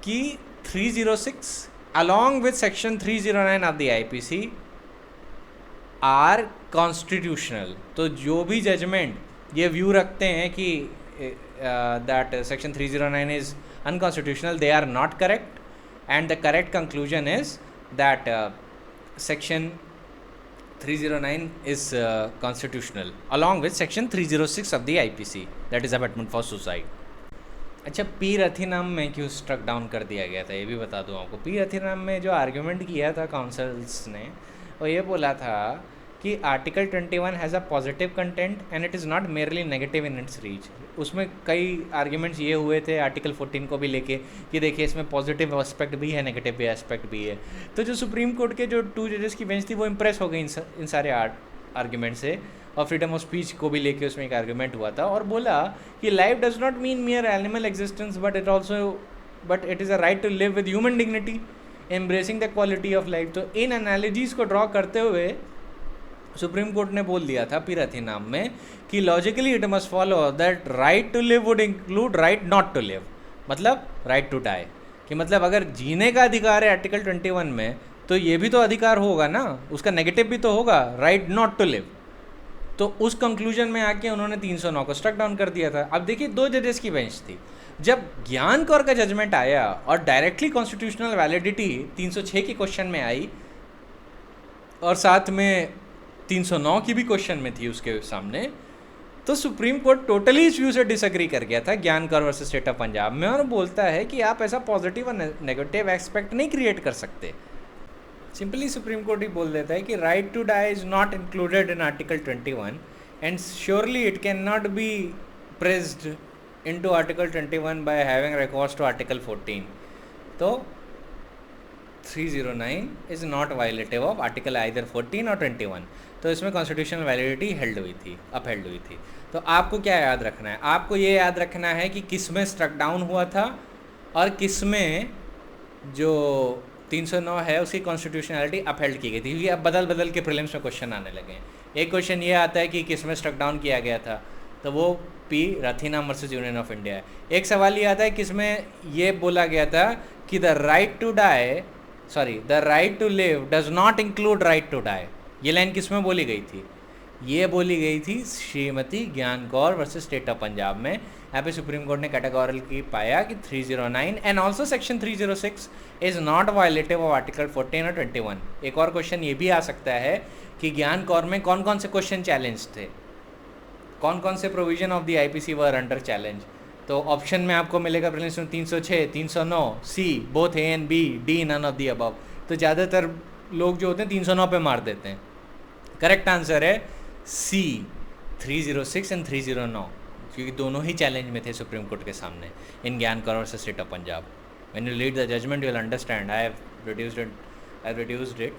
कि 306 along with section 309 of the IPC are constitutional. तो जो भी जजमेंट ये व्यू रखते हैं कि that section 309 is unconstitutional, they are not correct, and the correct conclusion is that section 309 is constitutional along with section 306 of the IPC, that is abatement for suicide. अच्छा, P Rathinam में क्यों struck down कर दिया गया था ये भी बता दूँ आपको. पी रथीनाम में जो आर्ग्यूमेंट किया था काउंसिल्स ने वो ये बोला था कि article 21 has a positive content and it is not merely negative in its reach. उसमें कई आर्ग्यूमेंट्स ये हुए थे आर्टिकल 14 को भी लेके कि देखिए इसमें पॉजिटिव एस्पेक्ट भी है, नेगेटिव भी एस्पेक्ट भी है. तो जो सुप्रीम कोर्ट के जो 2 जजेस की बेंच थी वो इम्प्रेस हो गई इन सारे आर्ग्यूमेंट से. और फ्रीडम ऑफ स्पीच को भी लेके उसमें एक आर्ग्यूमेंट हुआ था और बोला कि life does not mean mere animal existence but it is a right to live with human dignity embracing the quality of life. तो इन एनालॉजीज़ को ड्रॉ करते हुए सुप्रीम कोर्ट ने बोल दिया था पी रथीनाम में कि logically it must follow that right to live would include right not to live, मतलब राइट टू डाई. कि मतलब अगर जीने का अधिकार है आर्टिकल 21 में तो ये भी तो अधिकार होगा ना, उसका नेगेटिव भी तो होगा राइट नॉट टू लिव. तो उस कंक्लूजन में आके उन्होंने 309 को स्ट्रक डाउन कर दिया था। अब देखिए 2 जजेस की बेंच थी, जब ज्ञान कौर का जजमेंट आया और डायरेक्टली कॉन्स्टिट्यूशनल वैलिडिटी 306 के क्वेश्चन में आई और साथ में 309 की भी क्वेश्चन में थी उसके सामने, तो सुप्रीम कोर्ट टोटली इस व्यू से डिसएग्री कर गया था ज्ञान Kaur versus state of Punjab में, और बोलता है कि आप ऐसा पॉजिटिव और नेगेटिव एस्पेक्ट नहीं क्रिएट कर सकते। सिंपली सुप्रीम कोर्ट ही बोल देता है कि right to die is not included in article 21 and surely it can not be pressed into article 21 by having recourse to article 14। तो 309 is not violative of article either 14 और 21। तो इसमें constitutional validity upheld हुई थी। तो आपको क्या याद रखना है? आपको ये याद रखना है कि किस में स्ट्रक डाउन हुआ था और किस में जो 309 है उसकी कॉन्स्टिट्यूशनलिटी अपहेल्ड की गई थी, क्योंकि अब बदल बदल के प्रीलिम्स में क्वेश्चन आने लगे हैं। एक क्वेश्चन ये आता है कि किस में स्ट्रक डाउन किया गया था, तो वो P Rathinam versus Union of India है। एक सवाल ये आता है किस में ये बोला गया था कि the right to live does not include right to die. ये लाइन किस में बोली गई थी? ये बोली गई थी श्रीमती ज्ञान Kaur versus state of Punjab में। यहाँ पे सुप्रीम कोर्ट ने कैटेगोरिकली पाया कि 309 and also section 306 is not violative of article 14 और 21। एक और क्वेश्चन ये भी आ सकता है कि ज्ञान कौर में कौन कौन से क्वेश्चन चैलेंज थे, कौन कौन से provision of the IPC were under challenge. तो ऑप्शन में आपको मिलेगा प्रीलिम्स में 306, 309, C both A and B, D none of the above. तो ज़्यादातर लोग जो होते हैं 309 पे मार देते हैं। करेक्ट आंसर है सी 306 एंड 309, क्योंकि दोनों ही चैलेंज में थे सुप्रीम कोर्ट के सामने in Gian Kaur versus state of Punjab. When you read the judgment you will understand. I have reduced it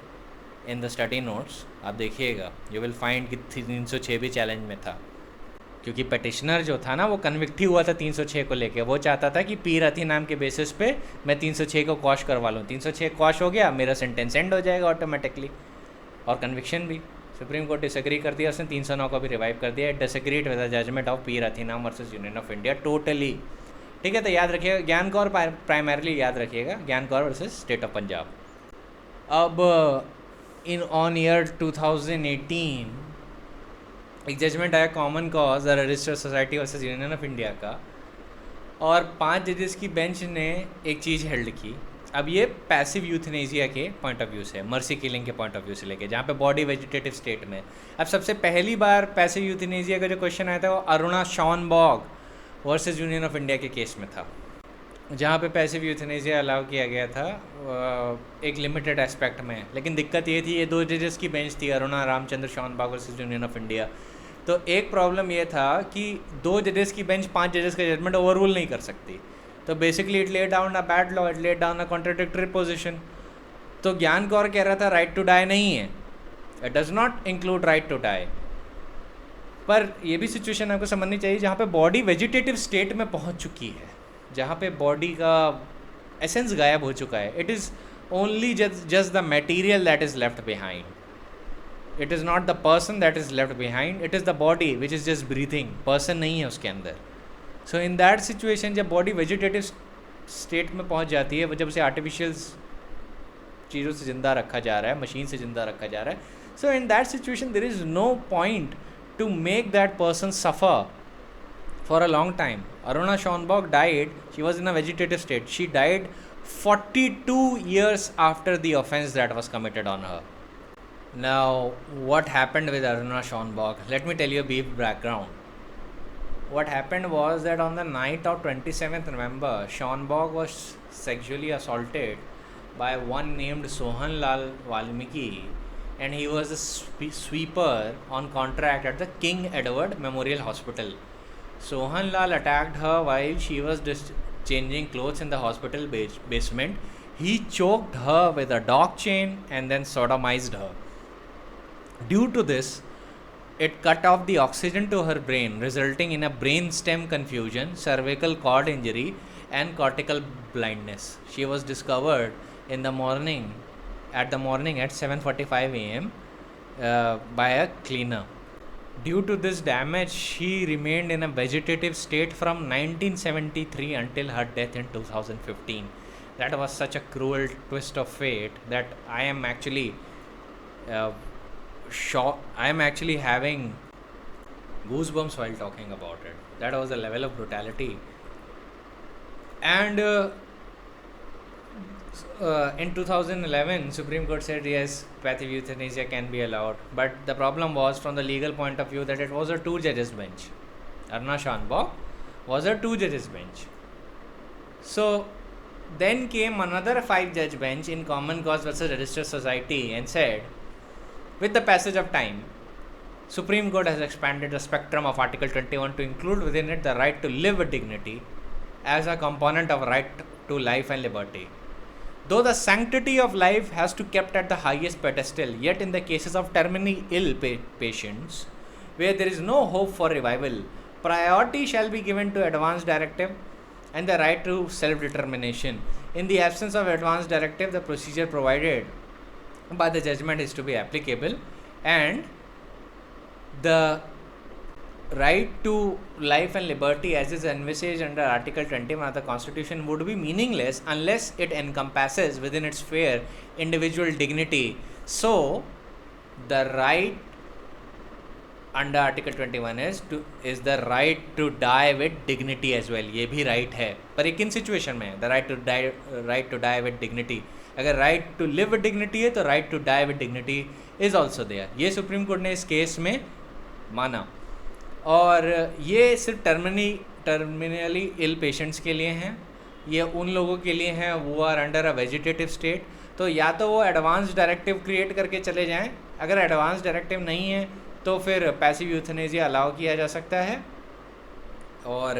in the study notes. आप देखिएगा यू विल फाइंड कि 306 भी चैलेंज में था, क्योंकि पटिशनर जो था ना वो कन्विक्ट ही हुआ था 306 को लेके। वो चाहता था कि पी रथी नाम के बेसिस पे मैं 306 को क्वॉश करवा लूँ। 306 क्वॉश हो गया, मेरा सेंटेंस एंड हो जाएगा ऑटोमेटिकली, और कन्विक्शन भी। सुप्रीम कोर्ट डिसएग्री कर दिया, उसने 309 को भी रिवाइव कर दिया। Disagreed with the judgment of P Rathinam versus Union of India totally. ठीक है, तो याद रखिएगा ज्ञान कौर प्राइमरली याद रखिएगा, ज्ञान Kaur versus state of Punjab. अब ऑन ईयर 2018 एक जजमेंट आया common cause the registered society versus Union of India का, और 5 जजेस की बेंच ने एक चीज़ हेल्ड की। अब ये पैसिव यूथनेजिया के पॉइंट ऑफ व्यू से, मर्सी किलिंग के पॉइंट ऑफ व्यू से लेके, जहाँ पे बॉडी वेजिटेटिव स्टेट में। अब सबसे पहली बार पैसिव यूथनेजिया का जो क्वेश्चन आया था वो Aruna Shanbaug versus Union of India के केस में था, जहाँ पे पैसिव यूथनेजिया अलाउ किया गया था एक लिमिटेड एस्पेक्ट में। लेकिन दिक्कत ये थी, ये 2 जजेस की बेंच थी, Aruna Ramachandra Shanbaug versus Union of India. तो एक प्रॉब्लम ये था कि 2 जजेस की बेंच 5 जजेस का जजमेंट ओवर रूल नहीं कर सकती। तो basically it laid down a bad law, it laid down a contradictory position. तो ज्ञान कौर कह रहा था राइट टू डाई नहीं है, it does not include right to die. पर ये भी सिचुएशन आपको समझनी चाहिए जहाँ पे बॉडी वेजिटेटिव स्टेट में पहुँच चुकी है, जहाँ पे बॉडी का एसेंस गायब हो चुका है। It is only just the material that is left behind, it is not the person that is left behind, it is the body which is just breathing, person नहीं है उसके अंदर। सो इन दैट सिचुएशन जब body vegetative state में पहुंच जाती है, जब उसे आर्टिफिशियल चीज़ों से ज़िंदा रखा जा रहा है, मशीन से ज़िंदा रखा जा रहा है, so in that situation there is no point to make that person suffer for a long time. Aruna Shanbaug died, she was in a vegetative state, she died 42 years after the offense that was committed on her. Now what happened with Aruna Shonbog? Let me tell you a brief background. What happened was that on the night of 27th November, Shonbog was sexually assaulted by one named Sohan Lal Valmiki, and he was a sweeper on contract at the King Edward Memorial Hospital. Sohan Lal attacked her while she was changing clothes in the hospital basement. He choked her with a dog chain and then sodomized her. Due to this, it cut off the oxygen to her brain, resulting in a brainstem confusion, cervical cord injury, and cortical blindness. She was discovered in the morning at 7:45 a.m. By a cleaner. Due to this damage, she remained in a vegetative state from 1973 until her death in 2015. That was such a cruel twist of fate that I am actually having goosebumps while talking about it. That was the level of brutality. And in 2011, Supreme Court said yes, passive euthanasia can be allowed. But the problem was, from the legal point of view, that it was a 2-judges bench. Arna Shanbhag was a 2-judges bench. So then came another 5-judge bench in Common Cause versus Registered Society and said, with the passage of time, Supreme Court has expanded the spectrum of Article 21 to include within it the right to live with dignity as a component of right to life and liberty. Though the sanctity of life has to be kept at the highest pedestal, yet in the cases of terminally ill patients, where there is no hope for revival, priority shall be given to advance directive and the right to self-determination. In the absence of advance directive, the procedure provided by the judgment is to be applicable, and the right to life and liberty as is envisaged under Article 21 of the Constitution would be meaningless unless it encompasses within its sphere individual dignity. So the right under Article 21 is the right to die with dignity as well. ये भी right है, पर ये किन situation में है? The right to die with dignity. अगर right to live with dignity है तो right to die with dignity is also there. ये सुप्रीम कोर्ट ने इस केस में माना, और ये सिर्फ टर्मिनली इल पेशेंट्स के लिए हैं, ये उन लोगों के लिए हैं वो are under a vegetative state. तो या तो वो एडवांस डायरेक्टिव क्रिएट करके चले जाएं, अगर एडवांस डायरेक्टिव नहीं है तो फिर पैसिव यूथनेसिया अलाउ किया जा सकता है, और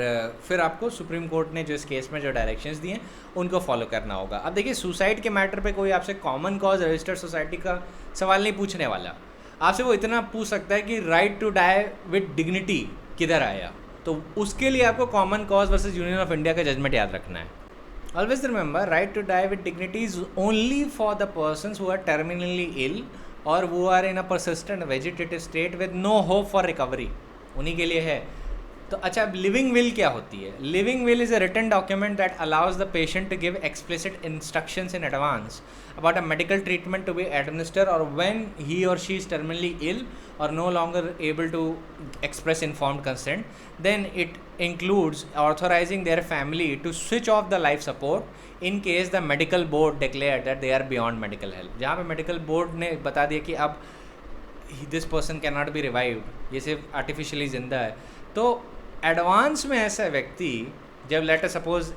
फिर आपको सुप्रीम कोर्ट ने जो इस केस में जो डायरेक्शंस दिए हैं उनको फॉलो करना होगा. अब देखिए, सुसाइड के मैटर पे कोई आपसे कॉमन कॉज रजिस्टर्ड सोसाइटी का सवाल नहीं पूछने वाला. आपसे वो इतना पूछ सकता है कि right to die with dignity किधर आया, तो उसके लिए आपको Common Cause versus Union of India का जजमेंट याद रखना है. Always remember, right to die with dignity is only for the persons who are terminally ill और वो are in a persistent vegetative state with no hope for recovery, उन्हीं के लिए है. तो अच्छा, अब लिविंग विल क्या होती है? Living will is a written document that allows the patient to give explicit instructions in advance about a medical treatment to be administered, or when he or she is terminally ill or no longer able to express informed consent, then it includes authorizing their family to switch off the life support in case the medical board declared that they are beyond medical help. जहाँ पे medical board ने बता दिया कि अब this person cannot be revived, ये सिर्फ artificially जिंदा है, तो एडवांस में ऐसा व्यक्ति जब let us suppose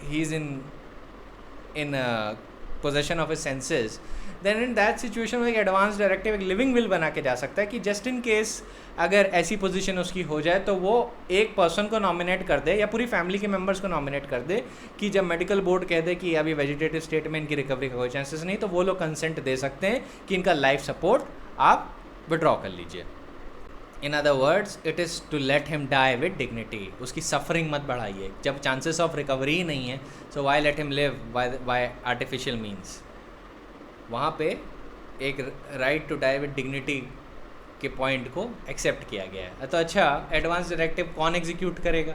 he is in possession of his senses, then in that situation में एक एडवांस डायरेक्टिव, एक लिविंग विल बना के जा सकता है कि जस्ट इन केस अगर ऐसी पोजीशन उसकी हो जाए तो वो एक पर्सन को नॉमिनेट कर दे या पूरी फैमिली के मेंबर्स को नॉमिनेट कर दे कि जब मेडिकल बोर्ड कह दे कि अभी वेजिटेटिव स्टेट में इनकी रिकवरी का कोई चांसेस नहीं, तो वो लोग कंसेंट दे सकते हैं कि इनका लाइफ सपोर्ट आप विड्रॉ कर लीजिए. In other words, it is to let him die with dignity. उसकी सफरिंग मत बढ़ाइए. जब चांसेस ऑफ रिकवरी ही नहीं है, so why let him live by artificial means. वहाँ पे एक right to die with dignity के पॉइंट को एक्सेप्ट किया गया है. तो अच्छा, एडवांस डायरेक्टिव कौन एग्जीक्यूट करेगा?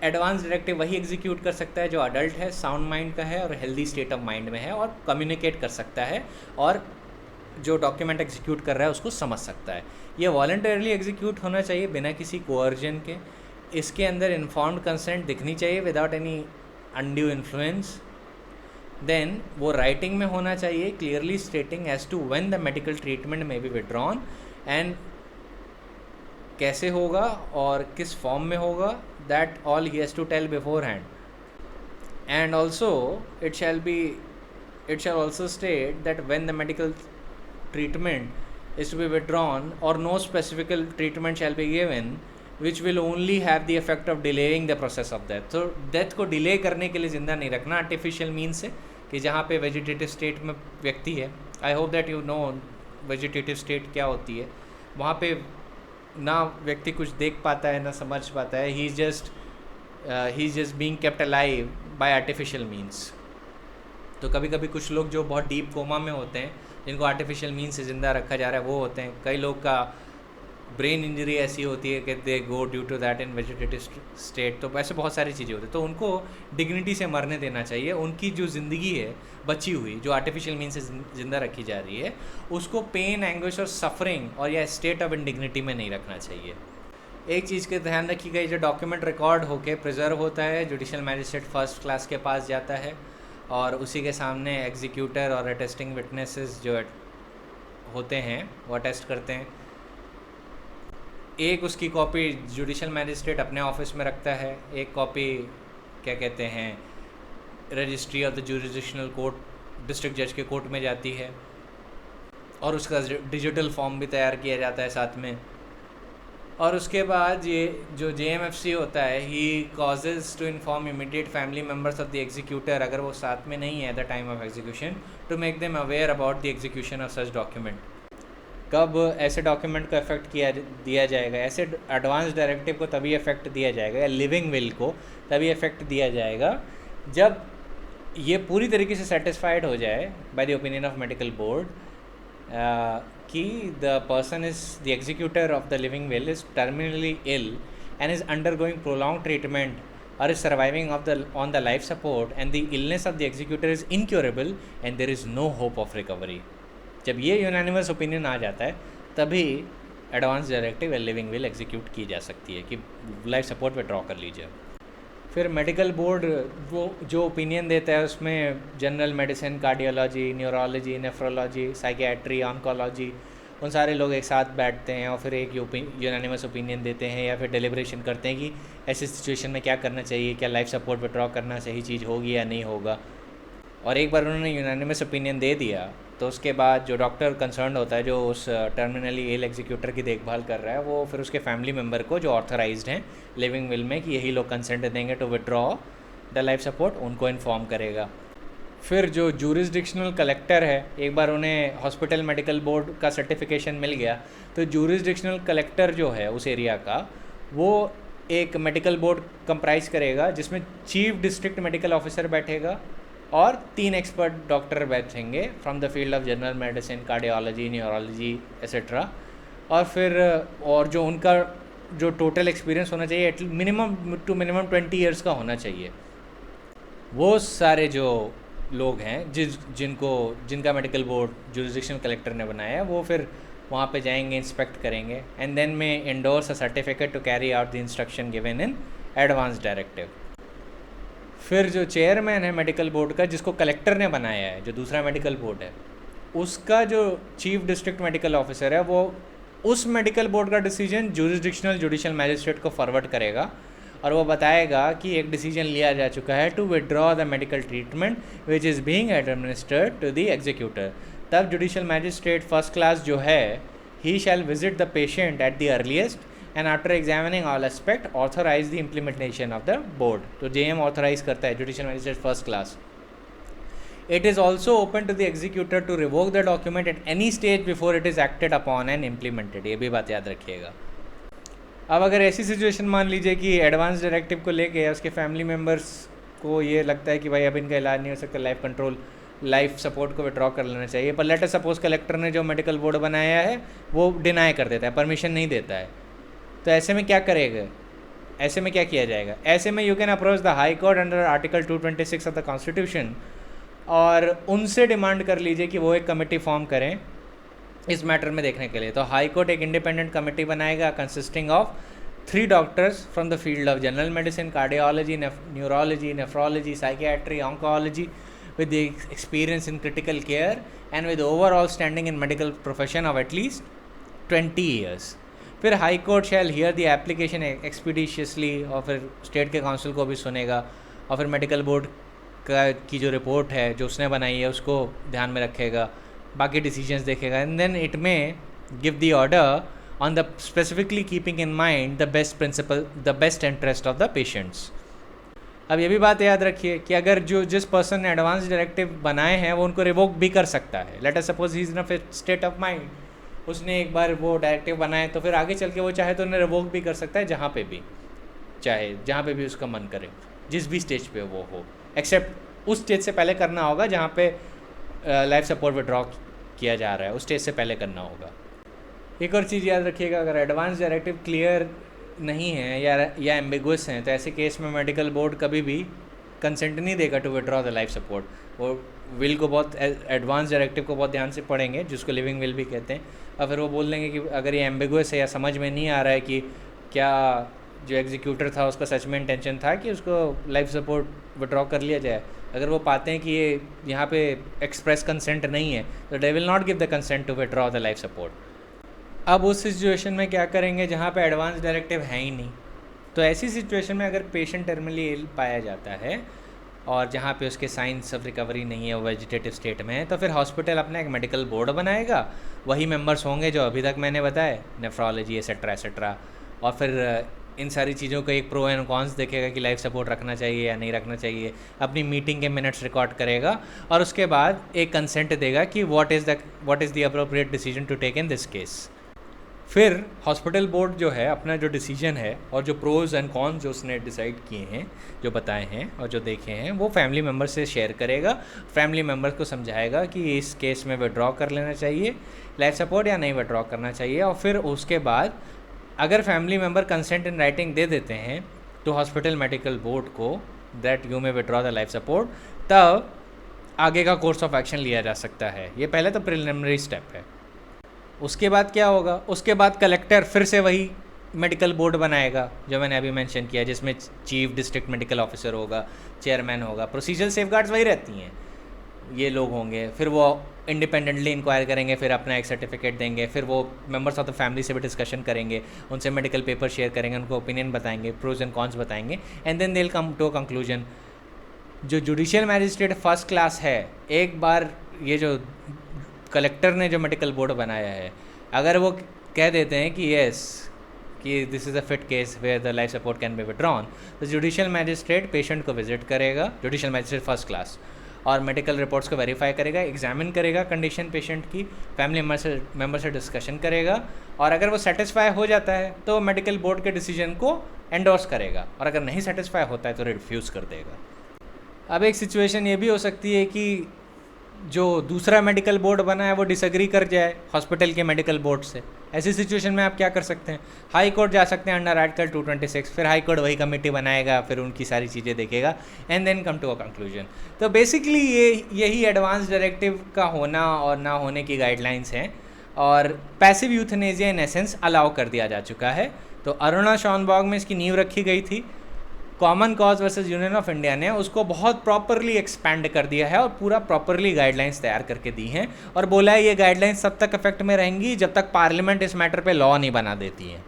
एडवांस डायरेक्टिव वही एग्जीक्यूट कर सकता है जो अडल्ट है, साउंड माइंड का है और हेल्दी स्टेट ऑफ माइंड में है और कम्युनिकेट कर सकता है और जो डॉक्यूमेंट एग्जीक्यूट कर रहा है उसको समझ सकता है. ये वॉलंटरली एग्जीक्यूट होना चाहिए बिना किसी कोअर्जन के. इसके अंदर इन्फॉर्म्ड कंसेंट दिखनी चाहिए without any undue influence. Then वो राइटिंग में होना चाहिए, clearly stating as to when the medical treatment में बी विड्रॉन एंड कैसे होगा और किस फॉर्म में होगा. That all he has to tell beforehand. And also it shall also state that when the medical treatment is to be withdrawn or no specific treatment shall be given which will only have the effect of delaying the process of death. तो death को delay करने के लिए ज़िंदा नहीं रखना artificial mean से, कि जहाँ पे वेजिटेटिव स्टेट में व्यक्ति है. I hope that you know vegetative state क्या होती है. वहाँ पे ना व्यक्ति कुछ देख पाता है ना समझ पाता है. He is just being kept alive bye artificial means. तो कभी कभी कुछ लोग जो बहुत डीप कोमा में होते हैं, जिनको आर्टिफिशियल मीन से ज़िंदा रखा जा रहा है, वो होते हैं. कई लोग का ब्रेन इंजरी ऐसी होती है कि they go due to that in vegetative state. तो ऐसे बहुत सारी चीज़ें होती हैं. तो उनको डिग्निटी से मरने देना चाहिए. उनकी जो ज़िंदगी है बची हुई, जो आर्टिफिशियल मीन से ज़िंदा रखी जा रही है, उसको पेन, एंग्विश और सफरिंग और या स्टेट ऑफ इनडिग्निटी में नहीं रखना चाहिए. एक चीज़ का ध्यान रखिएगा, जो डॉक्यूमेंट रिकॉर्ड होके प्रिजर्व होता है, जुडिशल मैजिस्ट्रेट फर्स्ट क्लास के पास जाता है और उसी के सामने एग्जीक्यूटर और अटेस्टिंग विटनेसेस जो होते हैं वो अटेस्ट करते हैं। एक उसकी कॉपी जुडिशल मैजिस्ट्रेट अपने ऑफिस में रखता है, एक कॉपी क्या कहते हैं registry of the jurisdictional court, district जज के कोर्ट में जाती है, और उसका डिजिटल फॉर्म भी तैयार किया जाता है साथ में। और उसके बाद ये जो JMFC होता है, he causes to inform immediate family members of the executor, अगर वो साथ में नहीं है at the time of execution, to make them aware about the execution of such document. कब ऐसे डॉक्यूमेंट को इफेक्ट दिया जाएगा? ऐसे एडवांस डायरेक्टिव को तभी इफेक्ट दिया जाएगा, या लिविंग विल को तभी इफेक्ट दिया जाएगा जब ये पूरी तरीके से सेटिस्फाइड हो जाए by the opinion of medical board कि the person is the executor of the living will is terminally ill and is undergoing prolong treatment or is surviving on the life support, and the illness of the executor is incurable and there is no hope of recovery. जब ये unanimous opinion आ जाता है तभी advance directive या living will execute की जा सकती है कि लाइफ सपोर्ट विड्रॉ कर लीजिए। फिर मेडिकल बोर्ड वो जो ओपिनियन देता है उसमें general medicine, cardiology, neurology, nephrology, psychiatry, oncology, उन सारे लोग एक साथ बैठते हैं और फिर एक यूनानिमस ओपिनियन देते हैं या फिर डेलिब्रेशन करते हैं कि ऐसी सिचुएशन में क्या करना चाहिए, क्या लाइफ सपोर्ट विड्रॉ करना सही चीज़ होगी या नहीं होगा। और एक बार उन्होंने यूनानिमस ओपिनियन दे दिया तो उसके बाद जो डॉक्टर कंसर्न होता है, जो उस टर्मिनली इल एग्जीक्यूटर की देखभाल कर रहा है, वो फिर उसके फैमिली मेम्बर को जो ऑथराइज्ड हैं लिविंग विल में कि यही लोग कंसेंट देंगे to withdraw the life support, उनको इन्फॉर्म करेगा। फिर जो जुरिसडिक्शनल कलेक्टर है, एक बार उन्हें हॉस्पिटल मेडिकल बोर्ड का सर्टिफिकेशन मिल गया तो जुरिसडिक्शनल कलेक्टर जो है उस एरिया का, वो एक मेडिकल बोर्ड कंप्राइज करेगा जिसमें चीफ डिस्ट्रिक्ट मेडिकल ऑफिसर बैठेगा और 3 एक्सपर्ट डॉक्टर बैठेंगे from the field of general medicine, cardiology, neurology etcetera. और फिर और जो उनका जो टोटल एक्सपीरियंस होना चाहिए मिनिमम 20 ईयर्स का होना चाहिए। वो सारे जो लोग हैं जिनका मेडिकल बोर्ड जुरिसडिक्शनल कलेक्टर ने बनाया है, वो फिर वहाँ पे जाएंगे, इंस्पेक्ट करेंगे and then may endorse a certificate to carry out the instruction given in advance directive. फिर जो चेयरमैन है मेडिकल बोर्ड का, जिसको कलेक्टर ने बनाया है, जो दूसरा मेडिकल बोर्ड है, उसका जो चीफ डिस्ट्रिक्ट मेडिकल ऑफिसर है, वो उस मेडिकल बोर्ड का डिसीजन जुरिसडिक्शनल जुडिशल मैजिस्ट्रेट को फॉरवर्ड करेगा और वो बताएगा कि एक डिसीजन लिया जा चुका है to withdraw the medical treatment which is being administered to the executor. तब जुडिशल मैजिस्ट्रेट फर्स्ट क्लास जो है, he shall visit the patient at the earliest and after examining all aspect authorise the implementation of the board. तो JM authorise करता है judicial magistrate first class. It is also open to the executor to revoke the document at any stage before it is acted upon and implemented। ये भी बात याद रखिएगा। अब अगर ऐसी सिचुएशन मान लीजिए कि एडवांस डायरेक्टिव को लेके उसके फैमिली मेम्बर्स को ये लगता है कि भाई अब इनका इलाज नहीं हो सकता, लाइफ सपोर्ट को विड्रॉ कर लेना चाहिए, पर लेट अस सपोज कलेक्टर ने जो मेडिकल बोर्ड बनाया है वो डिनाई कर देता है, परमिशन नहीं देता है, तो ऐसे में क्या करेगा? ऐसे में क्या किया जाएगा? ऐसे में you can approach the High court under article 226 of the constitution और उनसे डिमांड कर लीजिए कि वो एक कमेटी फॉर्म करें इस मैटर में देखने के लिए। तो हाई कोर्ट एक इंडिपेंडेंट कमेटी बनाएगा consisting of 3 doctors from the field of general medicine, cardiology, neurology, nephrology, psychiatry, oncology with the experience in critical care and with overall standing in medical profession of at least 20 years। फिर High Court shall hear the application expeditiously और फिर state के council को भी सुनेगा और फिर medical board की जो रिपोर्ट है जो उसने बनाई है उसको ध्यान में रखेगा, बाकी डिसीजंस देखेगा and then it may give the order on the specifically keeping in mind the best principle, the best interest of the patients. अब ये भी बात याद रखिए कि अगर जिस पर्सन ने एडवांस डायरेक्टिव बनाए हैं वो उनको रिवोक भी कर सकता है। Late us suppose he is in a state of mind, उसने एक बार वो डायरेक्टिव बनाए तो फिर आगे चल के वो चाहे तो उन्हें रिवोक भी कर सकता है, जहाँ पे भी चाहे, जहाँ पे भी उसका मन करे, जिस भी स्टेज पे वो हो, एक्सेप्ट उस स्टेज से पहले करना होगा जहाँ पे लाइफ सपोर्ट विड्रॉ किया जा रहा है, उस स्टेज से पहले करना होगा। एक और चीज़ याद रखिएगा, अगर एडवांस डायरेक्टिव क्लियर नहीं है या एम्बिगुअस हैं तो ऐसे केस में मेडिकल बोर्ड कभी भी कंसेंट नहीं देगा to withdraw the life support. वो विल को बहुत, एडवांस डायरेक्टिव को बहुत ध्यान से पढ़ेंगे, जिसको लिविंग विल भी कहते हैं, और फिर वो बोल देंगे कि अगर ये एम्बिगुअस है या समझ में नहीं आ रहा है कि क्या जो एग्जीक्यूटर था उसका सच में इंटेंशन था कि उसको लाइफ सपोर्ट विड्रॉ कर लिया जाए? अगर वो पाते हैं कि ये यहाँ पे एक्सप्रेस कंसेंट नहीं है तो they will not give the consent to withdraw the life support. अब उस सिचुएशन में क्या करेंगे जहाँ पे एडवांस डायरेक्टिव है ही नहीं? तो ऐसी सिचुएशन में अगर पेशेंट टर्मिनली इल पाया जाता है और जहाँ पे उसके साइंस ऑफ रिकवरी नहीं है, वो वेजिटेटिव स्टेट में है, तो फिर हॉस्पिटल अपना एक मेडिकल बोर्ड बनाएगा। वही मेंबर्स होंगे जो अभी तक मैंने बताए, नेफ्रोलॉजी एसेट्रा एसेट्रा, और फिर इन सारी चीज़ों का एक प्रो एंड कॉन्स देखेगा कि लाइफ सपोर्ट रखना चाहिए या नहीं रखना चाहिए। अपनी मीटिंग के मिनट्स रिकॉर्ड करेगा और उसके बाद एक कंसेंट देगा कि what is the appropriate decision to take in this case. फिर हॉस्पिटल बोर्ड जो है अपना जो डिसीजन है और जो प्रोज एंड कॉन्स जो उसने डिसाइड किए हैं, जो बताए हैं और जो देखे हैं, वो फैमिली मेम्बर से शेयर करेगा। फैमिली मेम्बर्स को समझाएगा कि इस केस में विड्रॉ कर लेना चाहिए लाइफ सपोर्ट या नहीं विड्रॉ करना चाहिए। और फिर उसके बाद अगर family member consent in writing दे देते हैं तो हॉस्पिटल मेडिकल बोर्ड को that you may withdraw the life support, तब आगे का कोर्स ऑफ एक्शन लिया जा सकता है। ये पहले तो प्रिलिमिनरी स्टेप है। उसके बाद क्या होगा? उसके बाद कलेक्टर फिर से वही मेडिकल बोर्ड बनाएगा जो मैंने अभी मेंशन किया, जिसमें चीफ डिस्ट्रिक्ट मेडिकल ऑफिसर होगा, चेयरमैन होगा, प्रोसीजरल सेफगार्ड्स वही रहती हैं, ये लोग होंगे। फिर वो इंडिपेंडेंटली इंक्वायर करेंगे, फिर अपना एक सर्टिफिकेट देंगे, फिर वो मेंबर्स ऑफ द फैमिली से भी डिस्कशन करेंगे, उनसे मेडिकल पेपर शेयर करेंगे, उनको ओपिनियन बताएंगे, प्रोज एंड कॉन्स बताएंगे, and then they will come to a conclusion. जो जुडिशियल मैजिस्ट्रेट फर्स्ट क्लास है, एक बार ये जो कलेक्टर ने जो मेडिकल बोर्ड बनाया है, अगर वो कह देते हैं कि येस कि this is a fit case where the life support can be withdrawn, तो जुडिशियल मैजिस्ट्रेट पेशेंट को विजिट करेगा, जुडिशियल मैजिस्ट्रेट फर्स्ट क्लास, और मेडिकल रिपोर्ट्स को वेरीफाई करेगा, एग्जामिन करेगा कंडीशन पेशेंट की, फैमिली मेम्बर से डिस्कशन करेगा, और अगर वो सेटिस्फाई हो जाता है तो मेडिकल बोर्ड के डिसीजन को एंडोर्स करेगा, और अगर नहीं सेटिस्फाई होता है तो रिफ्यूज़ कर देगा। अब एक सिचुएशन ये भी हो सकती है कि जो दूसरा मेडिकल बोर्ड बना है वो डिसएग्री कर जाए हॉस्पिटल के मेडिकल बोर्ड से। ऐसी सिचुएशन में आप क्या कर सकते हैं? हाई कोर्ट जा सकते हैं अंडर आर्टिकल 226। फिर हाई कोर्ट वही कमेटी बनाएगा, फिर उनकी सारी चीज़ें देखेगा, and then come to a conclusion. तो बेसिकली यही एडवांस डायरेक्टिव का होना और ना होने की गाइडलाइंस हैं, और passive euthanasia in essence allow कर दिया जा चुका है। तो अरुणा शॉनबॉग में इसकी नींव रखी गई थी। Common Cause versus Union of India ने उसको बहुत प्रॉपरली एक्सपैंड कर दिया है और पूरा प्रॉपरली गाइडलाइंस तैयार करके दी हैं, और बोला है ये गाइडलाइंस तब तक इफेक्ट में रहेंगी जब तक पार्लियामेंट इस मैटर पे लॉ नहीं बना देती है।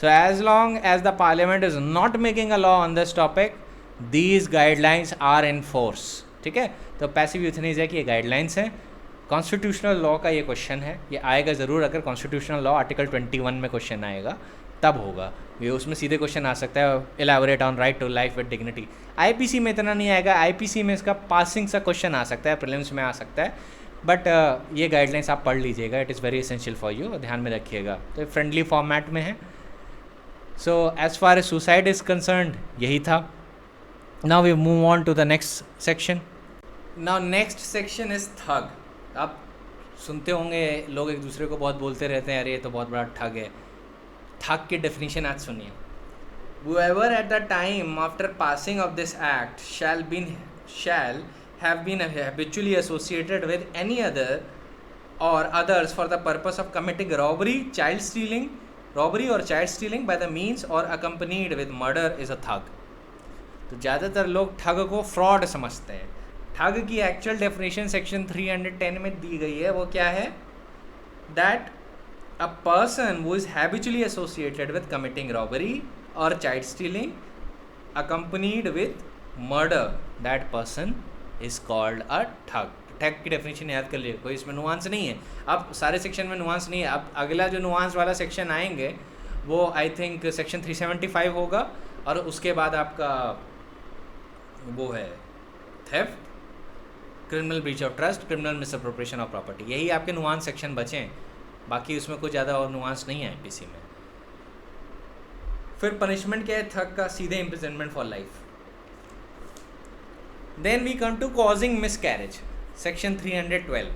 So as long as the parliament is not making a law on this topic, these guidelines are in force. ठीक है, तो पैसिव यूथनेसिया की ये गाइडलाइंस हैं। कॉन्स्टिट्यूशनल लॉ का ये क्वेश्चन है, ये आएगा ज़रूर। अगर कॉन्स्टिट्यूशनल लॉ आर्टिकल 21 में क्वेश्चन आएगा तब होगा ये, उसमें सीधे क्वेश्चन आ सकता है elaborate on right to life with dignity. IPC में इतना नहीं आएगा, आईपीसी में इसका पासिंग सा क्वेश्चन आ सकता है, प्रीलिम्स में आ सकता है, बट ये गाइडलाइंस आप पढ़ लीजिएगा, it is very essential for you, ध्यान में रखिएगा। तो फ्रेंडली फॉर्मेट में है। So as far as suicide is concerned यही था। Now we move on to the next section. Now next section is thug. आप सुनते होंगे लोग एक दूसरे को बहुत बोलते रहते हैं, अरे ये तो बहुत बड़ा ठग है। ठग की डेफिनेशन आज सुनिए। Whoever at the time after passing of this act shall have been habitually associated with any other or others for the purpose of committing robbery or child stealing by the means or accompanied with murder is a thug। तो ज़्यादातर लोग ठग को fraud समझते हैं। ठग की actual definition section 310 में दी गई है। वो क्या है? That a person who is habitually associated with committing robbery or child stealing accompanied with murder, that person is called a thug। ठग की डेफिनेशन याद कर लिए, कोई इसमें नुआंस नहीं है। अब सारे सेक्शन में नुआंस नहीं है। अब अगला जो नुआंस वाला सेक्शन आएंगे वो आई थिंक सेक्शन 375 होगा, और उसके बाद आपका वो है theft, criminal breach of trust, criminal misappropriation of property. यही आपके नुआंस सेक्शन बचे हैं, बाकी उसमें कुछ ज़्यादा और नुआंस नहीं है आईपीसी में। फिर पनिशमेंट क्या है ठग का? सीधे imprisonment for life. Then we come to causing miscarriage, section 312।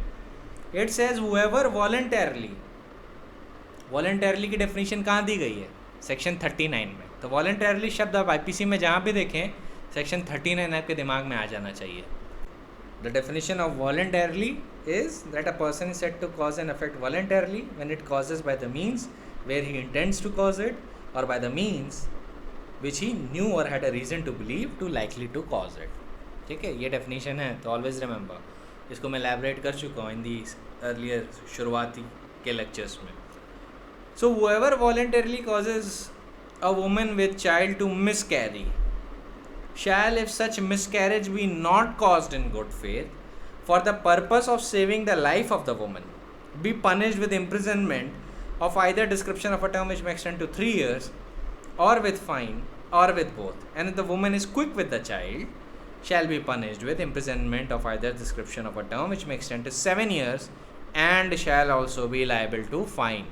It says whoever voluntarily की डेफिनेशन कहाँ दी गई है? सेक्शन 39 में। तो वॉलंटरली शब्द आप आईपीसी में जहाँ भी देखें सेक्शन 39 आपके दिमाग में आ जाना चाहिए। The definition of voluntarily is that a person is said to cause an effect voluntarily when it causes by the means where he intends to cause it, or by the means which he knew or had a reason to believe to likely to cause it. ठीक है, ये definition है, तो always remember, इसको मैं elaborate कर चुका हूँ इन दी अर्लियर शुरुआती के लेक्चर्स में. So whoever voluntarily causes a woman with child to miscarry shall, if such miscarriage be not caused in good faith, for the purpose of saving the life of the woman, be punished with imprisonment of either description of a term which may extend to 3 years, or with fine, or with both. And if the woman is quick with the child, shall be punished with imprisonment of either description of a term which may extend to 7 years, and shall also be liable to fine.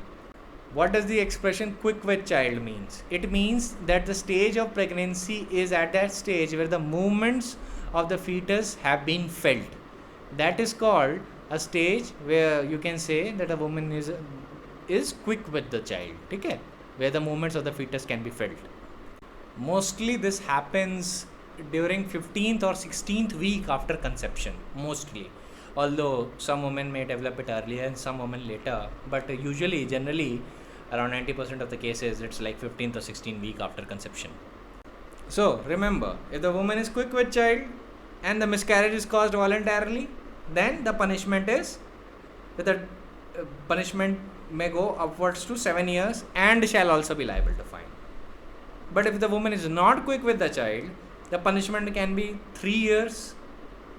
What does the expression quick with child means? It means that the stage of pregnancy is at that stage where the movements of the fetus have been felt. That is called a stage where you can say that a woman is quick with the child. ठीक है, where the movements of the fetus can be felt. Mostly this happens during 15th or 16th week after conception, mostly. Although some women may develop it earlier and some women later, but usually, generally, around 90% of the cases, it's like 15th or 16th week after conception. So, remember, if the woman is quick with child and the miscarriage is caused voluntarily, then the punishment is, the punishment may go upwards to 7 years and shall also be liable to fine. But if the woman is not quick with the child, the punishment can be 3 years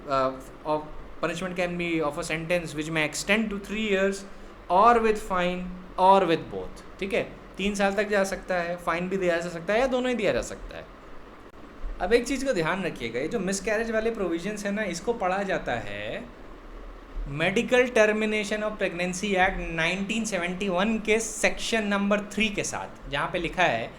of punishment can be of a sentence which may extend to 3 years, or with fine, or with both. ठीक है, 3 साल तक जा सकता है, fine भी दिया जा सकता है, या दोनों ही दिया जा सकता है. अब एक चीज़ को ध्यान रखिएगा, ये जो मिसकैरेज वाले प्रोविजंस है ना, इसको पढ़ा जाता है medical termination of pregnancy act 1971 के सेक्शन नंबर 3 के साथ, जहाँ पे लिखा है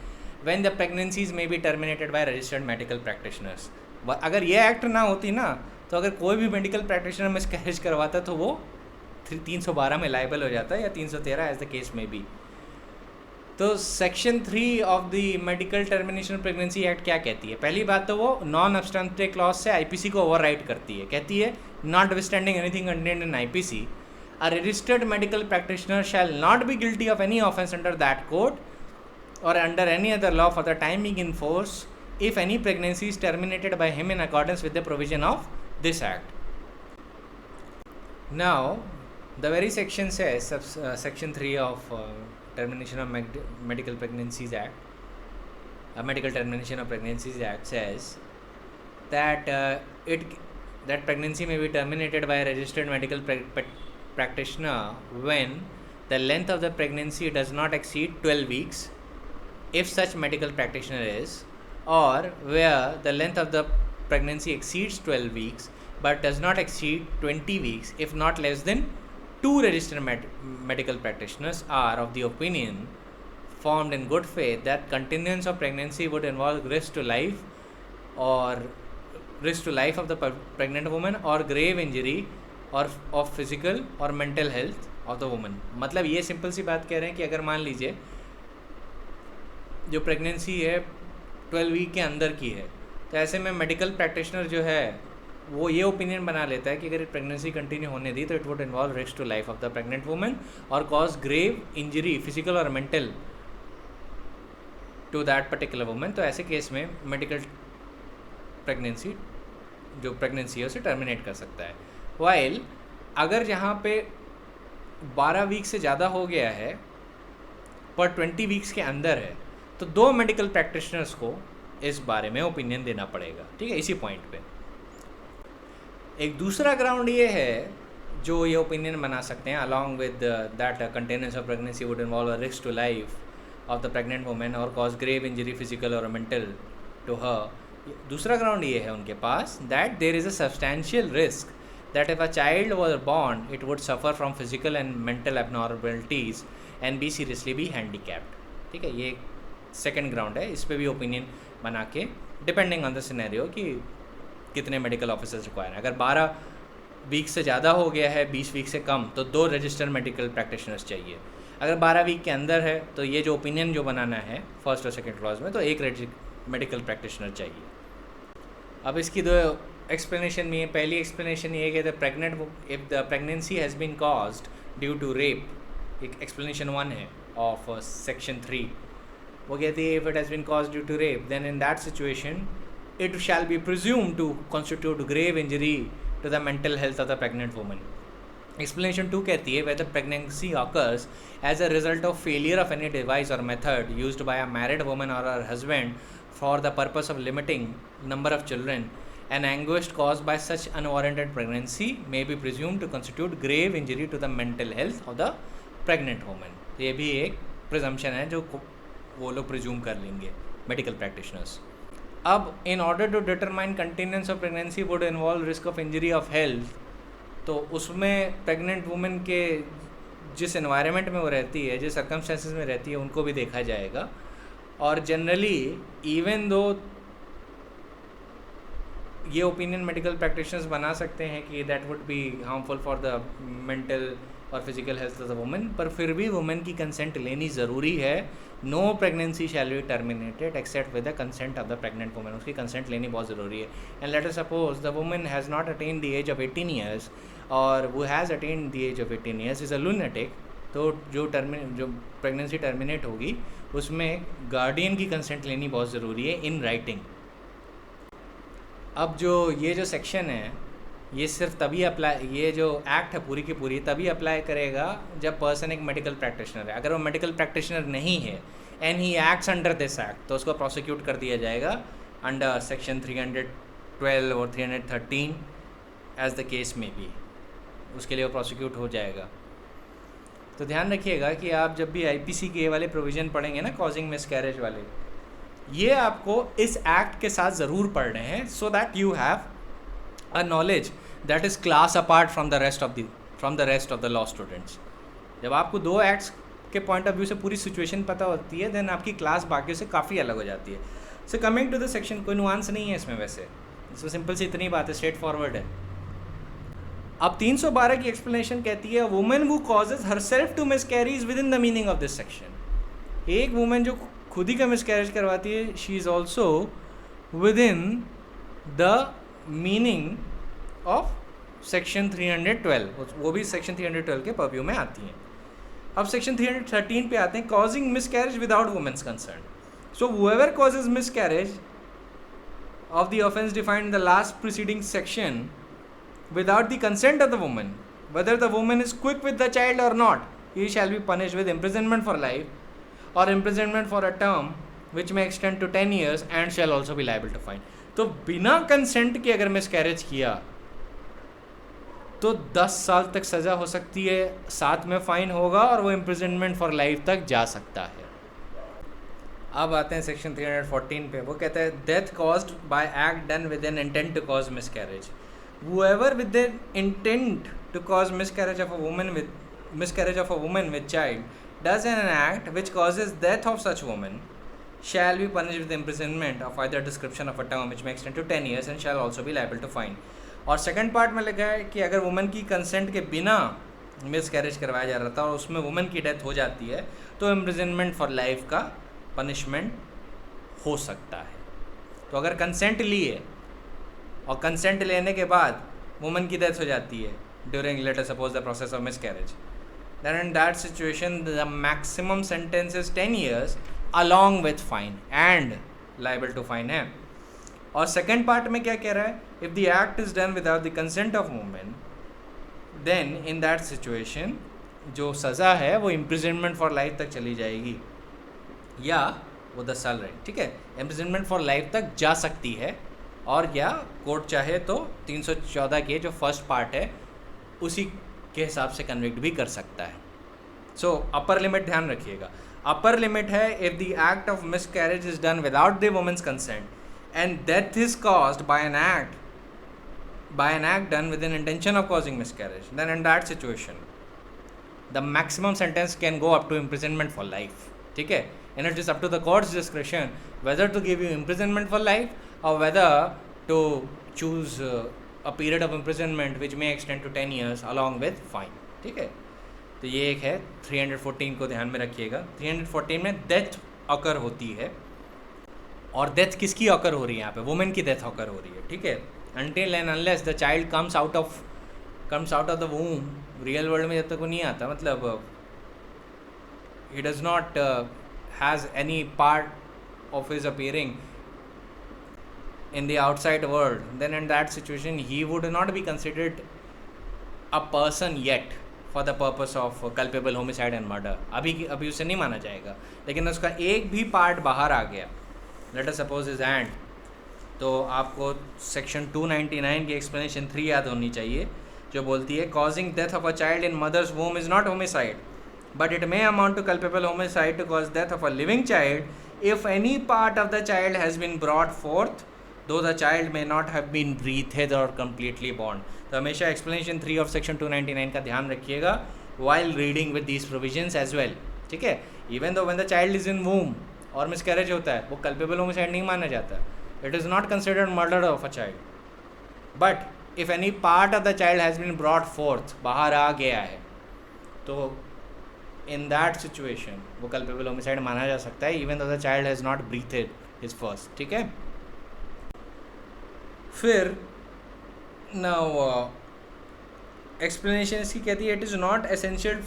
when the pregnancies may be terminated by registered medical practitioners. अगर ये एक्ट ना होती ना, तो अगर कोई भी मेडिकल प्रैक्टिशनर मिसकैरेज करवाता तो वो 312 में लाइबल हो जाता है, या 313 एज द केस में बी. तो section 3 of the medical termination pregnancy act क्या कहती है? पहली बात तो वो नॉन अब्स्टेंटिव क्लॉज से आईपीसी को ओवरराइड करती है. कहती है not withstanding anything contained in IPC, a registered medical practitioner shall not be guilty of any offence under that code or under any other law for the time being in force if any pregnancy is terminated by him in accordance with the provision of this act. Now, the very section says, section 3 of Termination of Medical Pregnancies Act, Medical Termination of Pregnancies Act says that that pregnancy may be terminated by a registered medical practitioner when the length of the pregnancy does not exceed 12 weeks, if such medical practitioner is, or where the length of the pregnancy exceeds 12 weeks but does not exceed 20 weeks if not less than 2 registered medical practitioners are of the opinion formed in good faith that continuance of pregnancy would involve risk to life of the pregnant woman or grave injury or of physical or mental health of the woman. मतलब ये simple सी बात कह रहे हैं कि अगर मान लीजिए जो प्रेगनेंसी है 12 वीक के अंदर की है, तो ऐसे में मेडिकल प्रैक्टिशनर जो है वो ये ओपिनियन बना लेता है कि अगर प्रेगनेंसी कंटिन्यू होने दी तो it would involve risk to life of the pregnant woman और कॉज ग्रेव इंजरी फिजिकल और mental to that particular woman. तो ऐसे केस में मेडिकल प्रेगनेंसी जो प्रेगनेंसी है उसे टर्मिनेट कर सकता है. वाइल अगर जहाँ पे 12 वीक से ज़्यादा हो गया है पर 20 वीक्स के अंदर है, तो 2 मेडिकल प्रैक्टिशनर्स को इस बारे में ओपिनियन देना पड़ेगा. ठीक है, इसी पॉइंट पे. एक दूसरा ग्राउंड ये है जो ये ओपिनियन बना सकते हैं along with that continuance of pregnancy would involve a risk to life of the pregnant woman और कॉज ग्रेव इंजरी फिजिकल और मेंटल टू हर. दूसरा ग्राउंड ये है उनके पास that there is a substantial risk that if a child was born, it would suffer from physical and mental abnormalities and be seriously be handicapped. ठीक है, ये second ground है. इस पे भी ओपिनियन बना के डिपेंडिंग ऑन द सिनेरियो कि कितने मेडिकल ऑफिसर्स रिक्वायर हैं. अगर 12 वीक से ज़्यादा हो गया है, 20 वीक से कम, तो 2 रजिस्टर्ड मेडिकल प्रैक्टिशनर्स चाहिए. अगर 12 वीक के अंदर है तो ये जो ओपिनियन जो बनाना है फर्स्ट और सेकेंड क्लॉज में, तो एक मेडिकल प्रैक्टिशनर चाहिए. अब इसकी 2 एक्सप्लेनेशन में है. पहली एक्सप्लेनेशन ये है कि if the pregnancy has been caused due to rape, एक एक्सप्लेनेशन 1 है ऑफ सेक्शन 3 वो कहती है if it has been caused due to rape then in that situation it shall be presumed to constitute grave injury to the mental health of the pregnant woman. Explanation 2 कहती है whether pregnancy occurs as a result of failure of any device or method used by a married woman or her husband for the purpose of limiting number of children, an anguish caused by such unwarranted pregnancy may be presumed to constitute grave injury to the mental health of the pregnant woman. ये भी एक presumption है जो वो लोग presume कर लेंगे medical practitioners. अब in order to determine continuance of pregnancy would involve risk of injury of health, तो उसमें प्रेग्नेंट वुमेन के जिस एनवायरनमेंट में वो रहती है, जिस सर्कमस्टेंसेस में रहती है, उनको भी देखा जाएगा. और जनरली इवन दो ये ओपिनियन मेडिकल प्रैक्टिशनर्स बना सकते हैं कि that would be harmful for the mental और physical health of the women, पर फिर भी वुमेन की कंसेंट लेनी ज़रूरी है. No pregnancy shall be terminated except with the consent of the pregnant women. उसकी कंसेंट लेनी बहुत ज़रूरी है. And let us suppose the women has not attain the age of 18 years और वो has attain the age of 18 years is a lunatic, तो जो pregnancy terminate होगी उसमें गार्डियन की कंसेंट लेनी बहुत ज़रूरी है इन राइटिंग. अब ये जो सेक्शन है ये सिर्फ तभी अप्लाई, ये जो एक्ट है पूरी की पूरी तभी अप्लाई करेगा जब पर्सन एक मेडिकल प्रैक्टिशनर है. अगर वो मेडिकल प्रैक्टिशनर नहीं है and he acts under this act तो उसको प्रोसिक्यूट कर दिया जाएगा अंडर सेक्शन 312 और 313 एज द केस में बी, उसके लिए वो प्रोसिक्यूट हो जाएगा. तो ध्यान रखिएगा कि आप जब भी आईपीसी के वाले प्रोविज़न पढ़ेंगे ना, कॉजिंग मिसकैरेज वाले, ये आपको इस एक्ट के साथ ज़रूर पढ़ने हैं so that you have a knowledge that is class apart from the rest of the law students. जब आपको दो एक्ट्स के पॉइंट ऑफ व्यू से पूरी सिचुएशन पता होती है देन आपकी क्लास बाकी से काफ़ी अलग हो जाती है. So coming to the section, कोई नुआंस नहीं है इसमें, वैसे इसमें सिंपल सी इतनी बात है, स्ट्रेट फॉरवर्ड है. अब 312 की एक्सप्लेनेशन कहती है women who causes herself to miscarry is within the meaning of this section. एक वुमेन जो खुद ही का मिसकैरेज करवाती है she is also within the meaning of section 312, वो भी सेक्शन 312 के परव्यू में आती हैं. अब सेक्शन 313 पे आते हैं, causing miscarriage without women's concern. So whoever causes miscarriage of the offence defined in the last preceding section without the consent of the woman, whether the woman is quick with the child or not, he shall be punished with imprisonment for life or imprisonment for a term which may extend to 10 years and shall also be liable to fine. तो बिना consent के अगर miscarriage किया तो 10 साल तक सज़ा हो सकती है, साथ में फ़ाइन होगा और वो इम्प्रिजनमेंट फॉर लाइफ तक जा सकता है. अब आते हैं सेक्शन 314 पे. वो कहता है death caused by act done with an intent to cause miscarriage. Whoever with the intent to cause miscarriage of a woman with child does an act which causes death of such woman shall be punished with imprisonment of either description of a term which may extend to 10 years and shall also be liable to fine. और second part में लिखा है कि अगर women की consent के बिना miscarriage करवाया जा रहा था और उसमें वुमेन की डेथ हो जाती है तो इम्प्रिजनमेंट फॉर लाइफ का पनिशमेंट हो सकता है. तो अगर कंसेंट लिए और कंसेंट लेने के बाद वुमन की डेथ हो जाती है during let us suppose the process of miscarriage, then in that situation the maximum sentence is 10 years along with fine and liable to fine है. और सेकेंड पार्ट में क्या कह रहा है, if the act is done without the consent of women then in that situation जो सज़ा है वो इम्प्रिजनमेंट फॉर लाइफ तक चली जाएगी या वो 10 साल रहे. ठीक है, इम्प्रिजनमेंट फॉर लाइफ तक जा सकती है और या कोर्ट चाहे तो 314 के जो फर्स्ट पार्ट है उसी के हिसाब से कन्विक्ट भी कर सकता है. सो अपर लिमिट ध्यान रखिएगा, अपर लिमिट है if the act of miscarriage is done without the women's consent and death is caused by an act done with an intention of causing miscarriage, then in that situation the maximum sentence can go up to imprisonment for life. ठीक है, and it is up to the court's description whether to give you imprisonment for life or whether to choose a period of imprisonment which may extend to 10 years along with fine. ठीक है, तो ये एक है 314 को ध्यान में रखिएगा. 314 में डेथ ऑकर होती है और डेथ किसकी ऑकर हो रही है यहाँ पे, वुमेन की डेथ ऑकर हो रही है. ठीक है, until and unless the child comes out of the womb, real world में जब तक वो नहीं आता, मतलब he does not has any part of his appearing in the outside world, then in that situation he would not be considered a person yet for the purpose of culpable homicide and murder. अभी उसे नहीं माना जाएगा. लेकिन उसका एक भी part बाहर आ गया, late us suppose is hand, तो आपको सेक्शन 299 की एक्सप्लेनेशन 3 याद होनी चाहिए, जो बोलती है causing death of a child in mother's womb is not homicide, but it may amount to culpable homicide to cause death of a living child if any part of the child has been brought forth though the child may not have been breathed और completely born. तो हमेशा explanation 3 of section 299 का ध्यान रखिएगा while reading with these provisions as well. ठीक है, even though when the child is in womb और miscarriage होता है, वो कल्पेबल होमिसाइड नहीं माना जाता. It is not considered murder of a child, but if any part of the child has been brought forth, बाहर आ गया है, तो इन दैट सिचुएशन वो कल्पेबल होमिसाइड माना जा सकता है, even though the child has not breathed his first. ठीक है, फिर नाउ एक्सप्लेनेशन इसकी कहती है it is not essential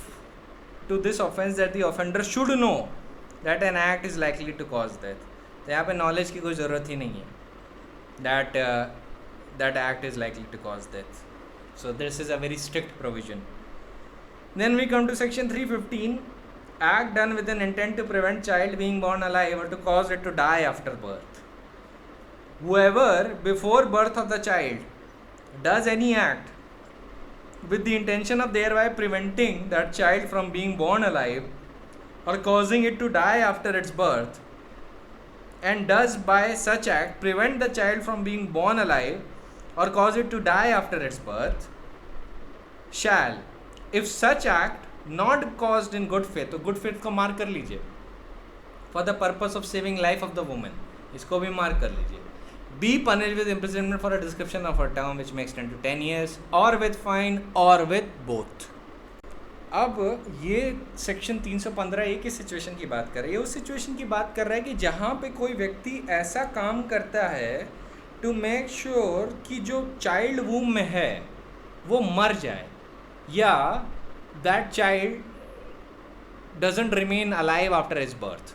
to this offence that the offender should know that an act is likely to cause death. तो यहाँ पे knowledge की कोई ज़रूरत ही नहीं है that act is likely to cause death. So this is a very strict provision. Then we come to section 315, act done with an intent to prevent child being born alive or to cause it to die after birth. Whoever before birth of the child does any act with the intention of thereby preventing that child from being born alive or causing it to die after its birth, and does by such act prevent the child from being born alive or cause it to die after its birth, shall, if such act not caused in good faith, तो good faith को mark कर लीजिए, for the purpose of saving life of the woman, इसको भी mark कर लीजिए, be punished with imprisonment for a description of a term which may extend to 10 years or with fine or with both. अब ये section 315 एक ही situation की बात कर रहा है. ये उस सिचुएशन की बात कर रहा है कि जहाँ पे कोई व्यक्ति ऐसा काम करता है टू मेक श्योर कि जो चाइल्ड वूम में है वो मर जाए, या that child doesn't remain alive after his birth,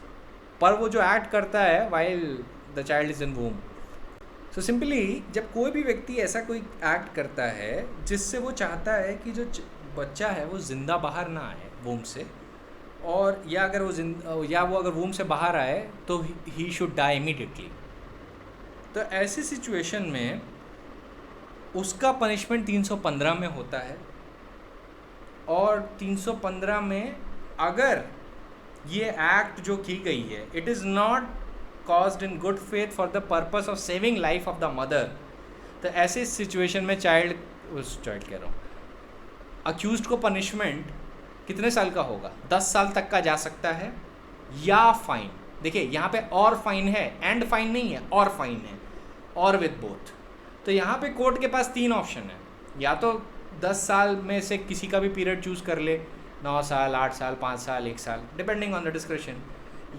पर वो जो एक्ट करता है while the child is in womb. So simply जब कोई भी व्यक्ति ऐसा कोई एक्ट करता है जिससे वो चाहता है कि जो बच्चा है वो ज़िंदा बाहर ना आए वूम से, और या अगर वो अगर वूम से बाहर आए तो ही शुड डाई इमीडिएटली, तो ऐसी सिचुएशन में उसका पनिशमेंट 315 में होता है. और 315 में अगर ये एक्ट जो की गई है it is not caused in good faith for the purpose of saving life of the mother, तो ऐसे सिचुएशन में चाइल्ड कह रहा हूँ अक्यूज्ड को पनिशमेंट कितने साल का होगा? 10 साल तक का जा सकता है, या फाइन. देखिए यहाँ पे और फाइन है, एंड फाइन नहीं है, और फाइन है, और विद बोथ. तो यहाँ पे कोर्ट के पास 3 ऑप्शन है, या तो 10 साल में से किसी का भी पीरियड चूज़ कर ले, 9 साल, 8 साल, 5 साल, 1 साल, डिपेंडिंग ऑन द डिस्क्रिप्शन,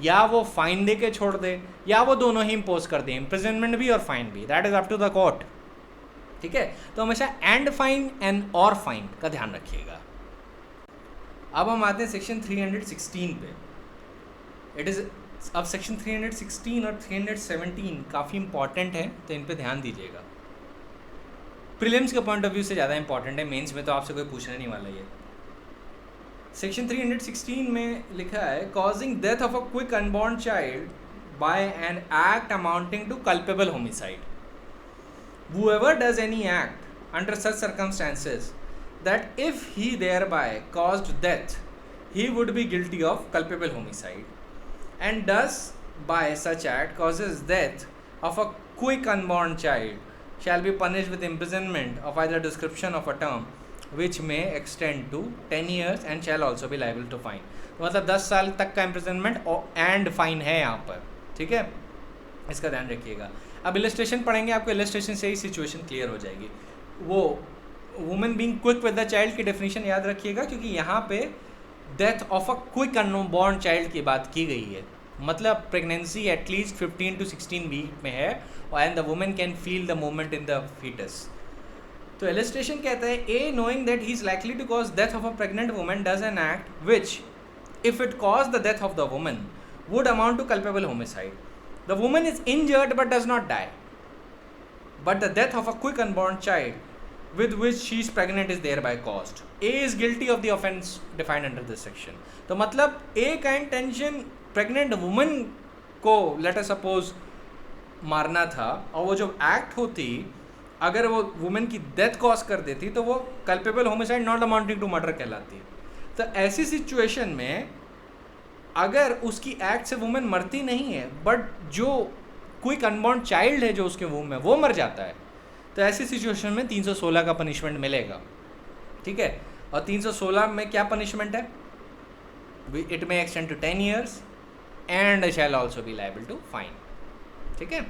या वो फाइन दे के छोड़ दे, या वो दोनों ही इम्पोज कर दे, इम्प्रिजनमेंट भी और फाइन भी. That is up to the court. ठीक है, तो हमेशा एंड फाइन एंड और फाइन का ध्यान रखिएगा. अब हम आते हैं सेक्शन 316 पे. इट इज़ अब सेक्शन 316 और 317 काफ़ी इंपॉर्टेंट है, तो इन पे ध्यान दीजिएगा. प्रीलिम्स के पॉइंट ऑफ व्यू से ज़्यादा इंपॉर्टेंट है, मेंस में तो आपसे कोई पूछने नहीं वाला ये. सेक्शन 316 में लिखा है causing death of a quick unborn child by an act amounting to culpable homicide. Whoever does any act under such circumstances that if he thereby caused death, he would be guilty of culpable homicide, and does by such act causes death of a quick unborn child, shall be punished with imprisonment of either description of a term which may extend to 10 years and shall also be liable to fine. मतलब 10 साल तक का imprisonment and fine है यहाँ पर. ठीक है, इसका ध्यान रखिएगा. अब इलस्ट्रेशन पढ़ेंगे, आपको इलस्ट्रेशन से ही सिचुएशन क्लियर हो जाएगी. वो women being quick with the child की डेफिनेशन याद रखिएगा, क्योंकि यहाँ पे death of a quick unborn child की बात की गई है. मतलब प्रेगनेंसी एटलीस्ट 15 to 16 वीक में है, and the women can feel the movement in the foetus. तो इलस्ट्रेशन कहता है A knowing that he is likely to cause death of a pregnant woman does an act which if it cause the death of the woman would amount to culpable homicide. The woman is injured but does not die. But the death of a quick unborn child with which she is pregnant is thereby caused. A is guilty of the offence defined under this section. तो मतलब A का intention pregnant woman को late us suppose मारना था, और वो जो act होती अगर वो वुमेन की डेथ कॉज कर देती तो वो culpable homicide not amounting to murder कहलाती। तो ऐसी सिचुएशन में अगर उसकी एक्ट से वुमेन मरती नहीं है बट जो क्विक अनबॉर्न चाइल्ड है जो उसके वूम में वो मर जाता है, तो ऐसी सिचुएशन में 316 का पनिशमेंट मिलेगा। ठीक है, और 316 में क्या पनिशमेंट है? It may extend to 10 years and shall also be liable to fine. ठीक है,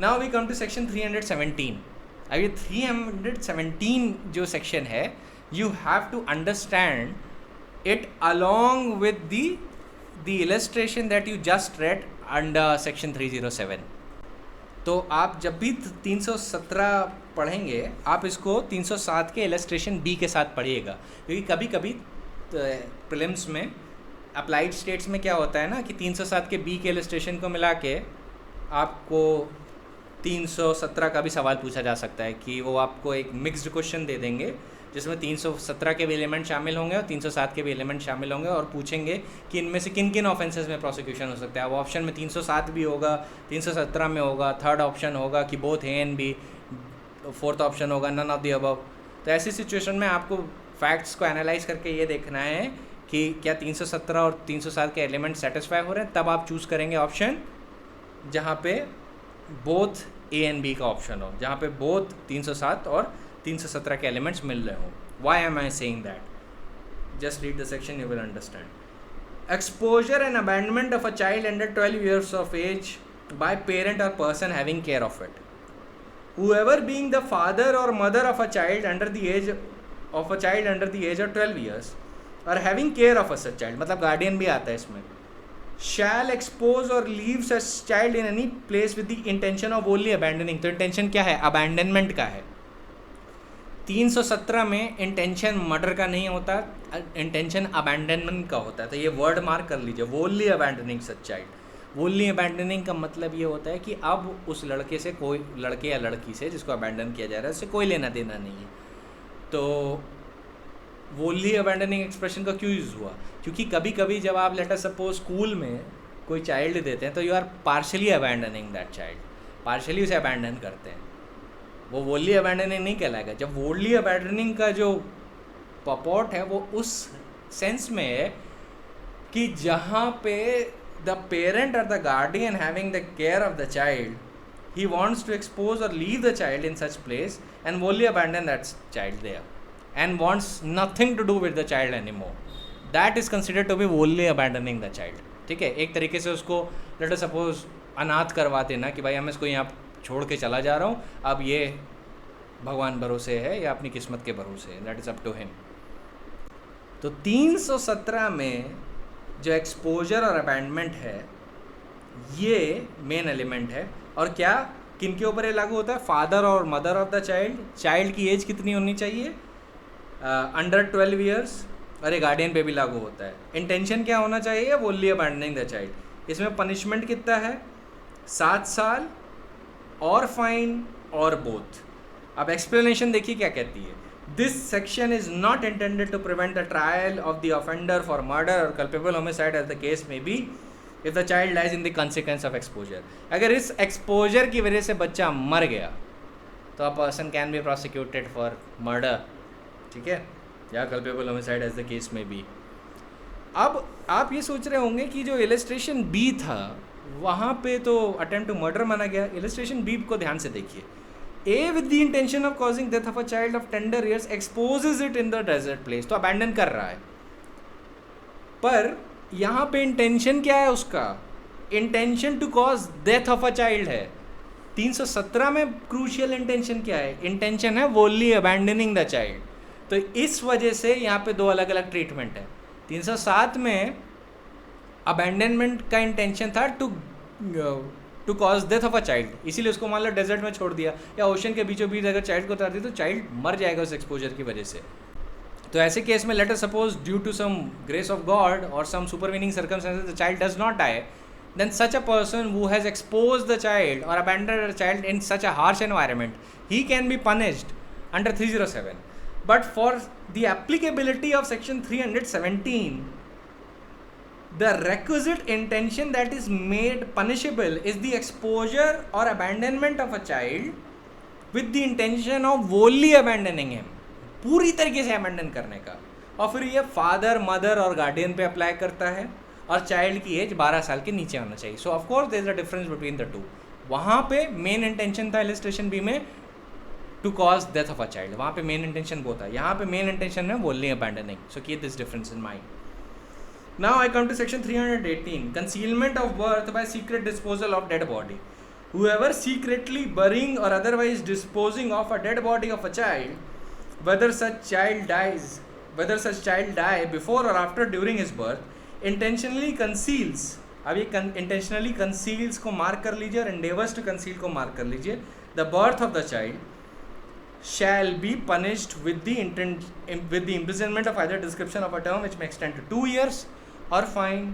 now we come to section 317। अब ये 317 जो सेक्शन है, you have to understand it along with the illustration that you just read under section 307। तो आप जब भी 317 पढ़ेंगे आप इसको 307 के इलस्ट्रेशन बी के साथ पढ़िएगा, क्योंकि कभी कभी प्रीलिम्स में अप्लाइड स्टेट्स में क्या होता है ना कि 307 के बी के इलस्ट्रेशन को मिला के आपको 317 का भी सवाल पूछा जा सकता है कि वो आपको एक मिक्स्ड क्वेश्चन दे देंगे जिसमें 317 के भी एलिमेंट शामिल होंगे और 307 के भी एलिमेंट शामिल होंगे, और पूछेंगे कि इनमें से किन किन ऑफेंसेस में प्रोसिक्यूशन हो सकता है। वो ऑप्शन में 307 भी होगा, 317 में होगा, थर्ड ऑप्शन होगा कि both A and B, fourth option होगा नन ऑफ द अबव। तो ऐसी सिचुएशन में आपको फैक्ट्स को एनालाइज करके ये देखना है कि क्या 317 और 307 के एलिमेंट सेटिस्फाई हो रहे हैं, तब आप चूज़ करेंगे ऑप्शन जहाँ पे बोथ ए एंड बी का ऑप्शन हो, जहाँ पे बोथ 307 और 317 के एलिमेंट्स मिल रहे हो। Why am I saying that? Just read the section, you will understand. Exposure and abandonment of a child under 12 years of age by parent और person having care of it, whoever being the father or mother of a child under the age of 12 years or having care of a such child, मतलब guardian भी आता है इसमें, shall expose or leave such child in any place with the intention of only abandoning। तो intention क्या है? Abandonment का है। 317 में इंटेंशन मर्डर का नहीं होता, इंटेंशन अबैंडनमेंट का होता है। तो ये वर्ड मार्क कर लीजिए, वोनली अबैंडनिंग सच चाइल्ड। वोनली अबैंडनिंग का मतलब ये होता है कि अब उस लड़के से कोई, लड़के या लड़की से जिसको अबैंडन किया जा रहा है, उससे कोई लेना देना नहीं है। तो वोनली अबैंडनिंग एक्सप्रेशन का क्यों यूज़ हुआ? क्योंकि कभी कभी जब आप लेट अस सपोज स्कूल में कोई चाइल्ड देते हैं तो you are partially abandoning that child, partially उसे अबैंडन करते हैं, वो वोनली अबैंडनिंग नहीं कहलाएगा। जब वोनली अबैंडनिंग का जो पपोर्ट है वो उस सेंस में है कि जहाँ पे the parent or the guardian having the care of the child, he wants to expose or leave the child in such place and wholly abandon that child there and wants nothing to do with the child anymore, that is considered to be wholly abandoning the child। ठीक है, एक तरीके से उसको let us suppose अनाथ करवा देना कि भाई मैं इसको यहाँ छोड़ के चला जा रहा हूँ, अब ये भगवान भरोसे है या अपनी किस्मत के भरोसे है, that is up to him। तो 317 में जो एक्सपोजर और अबैंडनमेंट है ये मेन एलिमेंट है। और क्या किन के ऊपर ये लागू होता है? फादर और mother of the child. Child की एज कितनी होनी चाहिए? अंडर 12 years, और ये गार्डियन पे भी लागू होता है। इंटेंशन क्या होना चाहिए? Wholly abandoning the child. इसमें पनिशमेंट कितना है? 7 साल और फाइन और बोथ। अब एक्सप्लेनेशन देखिए क्या कहती है। This section is not intended to prevent the trial of the offender for murder or culpable homicide as the case may be if the child dies in the consequence of exposure। अगर इस exposure की वजह से बच्चा मर गया तो a person can be prosecuted for murder, ठीक है, या culpable homicide as the case may be। अब आप ये सोच रहे होंगे कि जो illustration B था वहाँ पे तो attempt to murder माना गया। illustration B को ध्यान से देखिए। A with the intention of causing death of a child of tender years exposes it in the desert place, तो अबैंडन कर रहा है। पर यहाँ पे इंटेंशन क्या है उसका? Intention to cause death of a child है। 317 में क्रूशियल इंटेंशन क्या है? इंटेंशन है वोनली अबैंडनिंग द चाइल्ड। तो इस वजह से यहाँ पे दो अलग अलग ट्रीटमेंट है। 307 में अबैंडनमेंट का इंटेंशन था to cause death of a child, इसीलिए उसको मान लो डेजर्ट में छोड़ दिया या ओशन के बीचों बीच अगर चाइल्ड को उतार दिया तो चाइल्ड मर जाएगा उस एक्सपोजर की वजह से। तो ऐसे केस में let us suppose due to some grace of God और some supervening circumstances the child does not die, then such a person who has exposed the child or abandoned a child in such a harsh environment, he can be punished under 307. But for the applicability of section 317, the requisite intention that is made punishable is the exposure or abandonment of a child with the intention of wholly abandoning him, पूरी तरीके से abandon करने का. और फिर ये father mother और guardian पे अप्लाई करता है और चाइल्ड की एज 12 साल के नीचे होना चाहिए. So of course there is a difference between the two. वहाँ पे मेन इंटेंशन था इलस्ट्रेशन बी में to cause death of a child, वहाँ पे मेन इंटेंशन वो था. यहाँ पे मेन इंटेंशन है वोनली abandoning. So keep this difference in mind. Now I come to section 318, concealment of birth by secret disposal of dead body. Whoever secretly burying or otherwise disposing of a dead body of a child, whether such child die before or after during his birth, intentionally conceals. अब ये intentionally conceals को mark कर लीजिए और endeavors to conceal को mark कर लीजिए. The birth of the child shall be punished with the imprisonment of either description of a term which may extend to 2 years or fine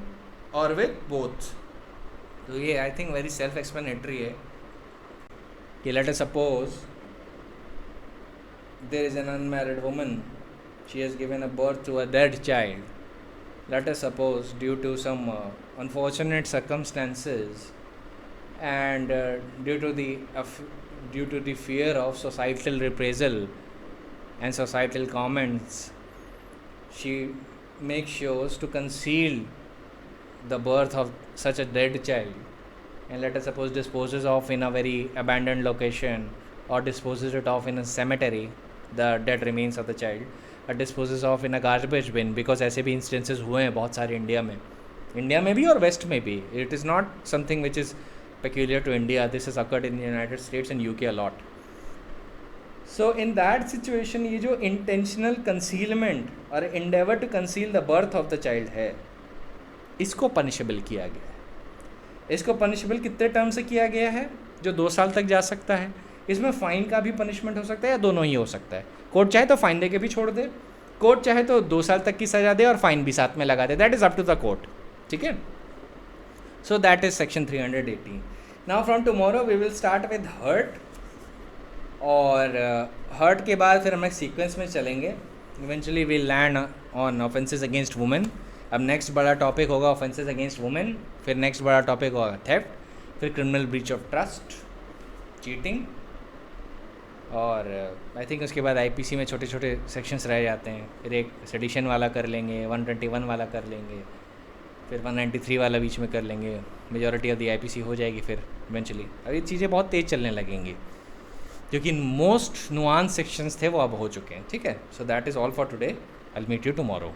or with both. तो ये I think very self explanatory है कि let us suppose there is an unmarried woman, she has given a birth to a dead child. Let us suppose due to some unfortunate circumstances and due to the fear of societal reprisal and societal comments, she makes sure to conceal the birth of such a dead child, and let us suppose disposes of in a very abandoned location or disposes it off in a cemetery, the dead remains of the child, disposes of in a garbage bin, because ऐसे भी instances हुए हैं बहुत सारे India में भी और waste में भी. It is not something which is peculiar to India. This has occurred in the United States and UK a lot. So in that situation ये जो intentional concealment और endeavor to conceal the birth of the child है, इसको punishable किया गया है. इसको punishable कितने टर्म से किया गया है? जो 2 साल तक जा सकता है. इसमें फ़ाइन का भी पनिशमेंट हो सकता है या दोनों ही हो सकता है. कोर्ट चाहे तो फ़ाइन दे के भी छोड़ दे, कोर्ट चाहे तो 2 साल तक की सज़ा दे और फाइन भी साथ में लगा दे. That is up to the court. ठीक है. So that is section 318. Now from tomorrow we will start with hurt, और हर्ट के बाद फिर हम एक सीक्वेंस में चलेंगे. Eventually we land on offences against women. अब नेक्स्ट बड़ा टॉपिक होगा ऑफेंसेस अगेंस्ट वुमेन, फिर नेक्स्ट बड़ा टॉपिक होगा थेफ्ट, फिर criminal breach of trust, cheating, और आई थिंक उसके बाद आईपीसी में छोटे छोटे सेक्शंस रह जाते हैं. फिर एक सेडिशन वाला कर लेंगे, 121 वाला कर लेंगे, फिर 193 वाला बीच में कर लेंगे. मेजॉरिटी ऑफ द आईपीसी हो जाएगी फिर इवेंचुअली. अब ये चीज़ें बहुत तेज़ चलने लगेंगी क्योंकि मोस्ट नुआंस सेक्शंस थे वो अब हो चुके हैं. ठीक है. So that is all for today. I will meet you tomorrow.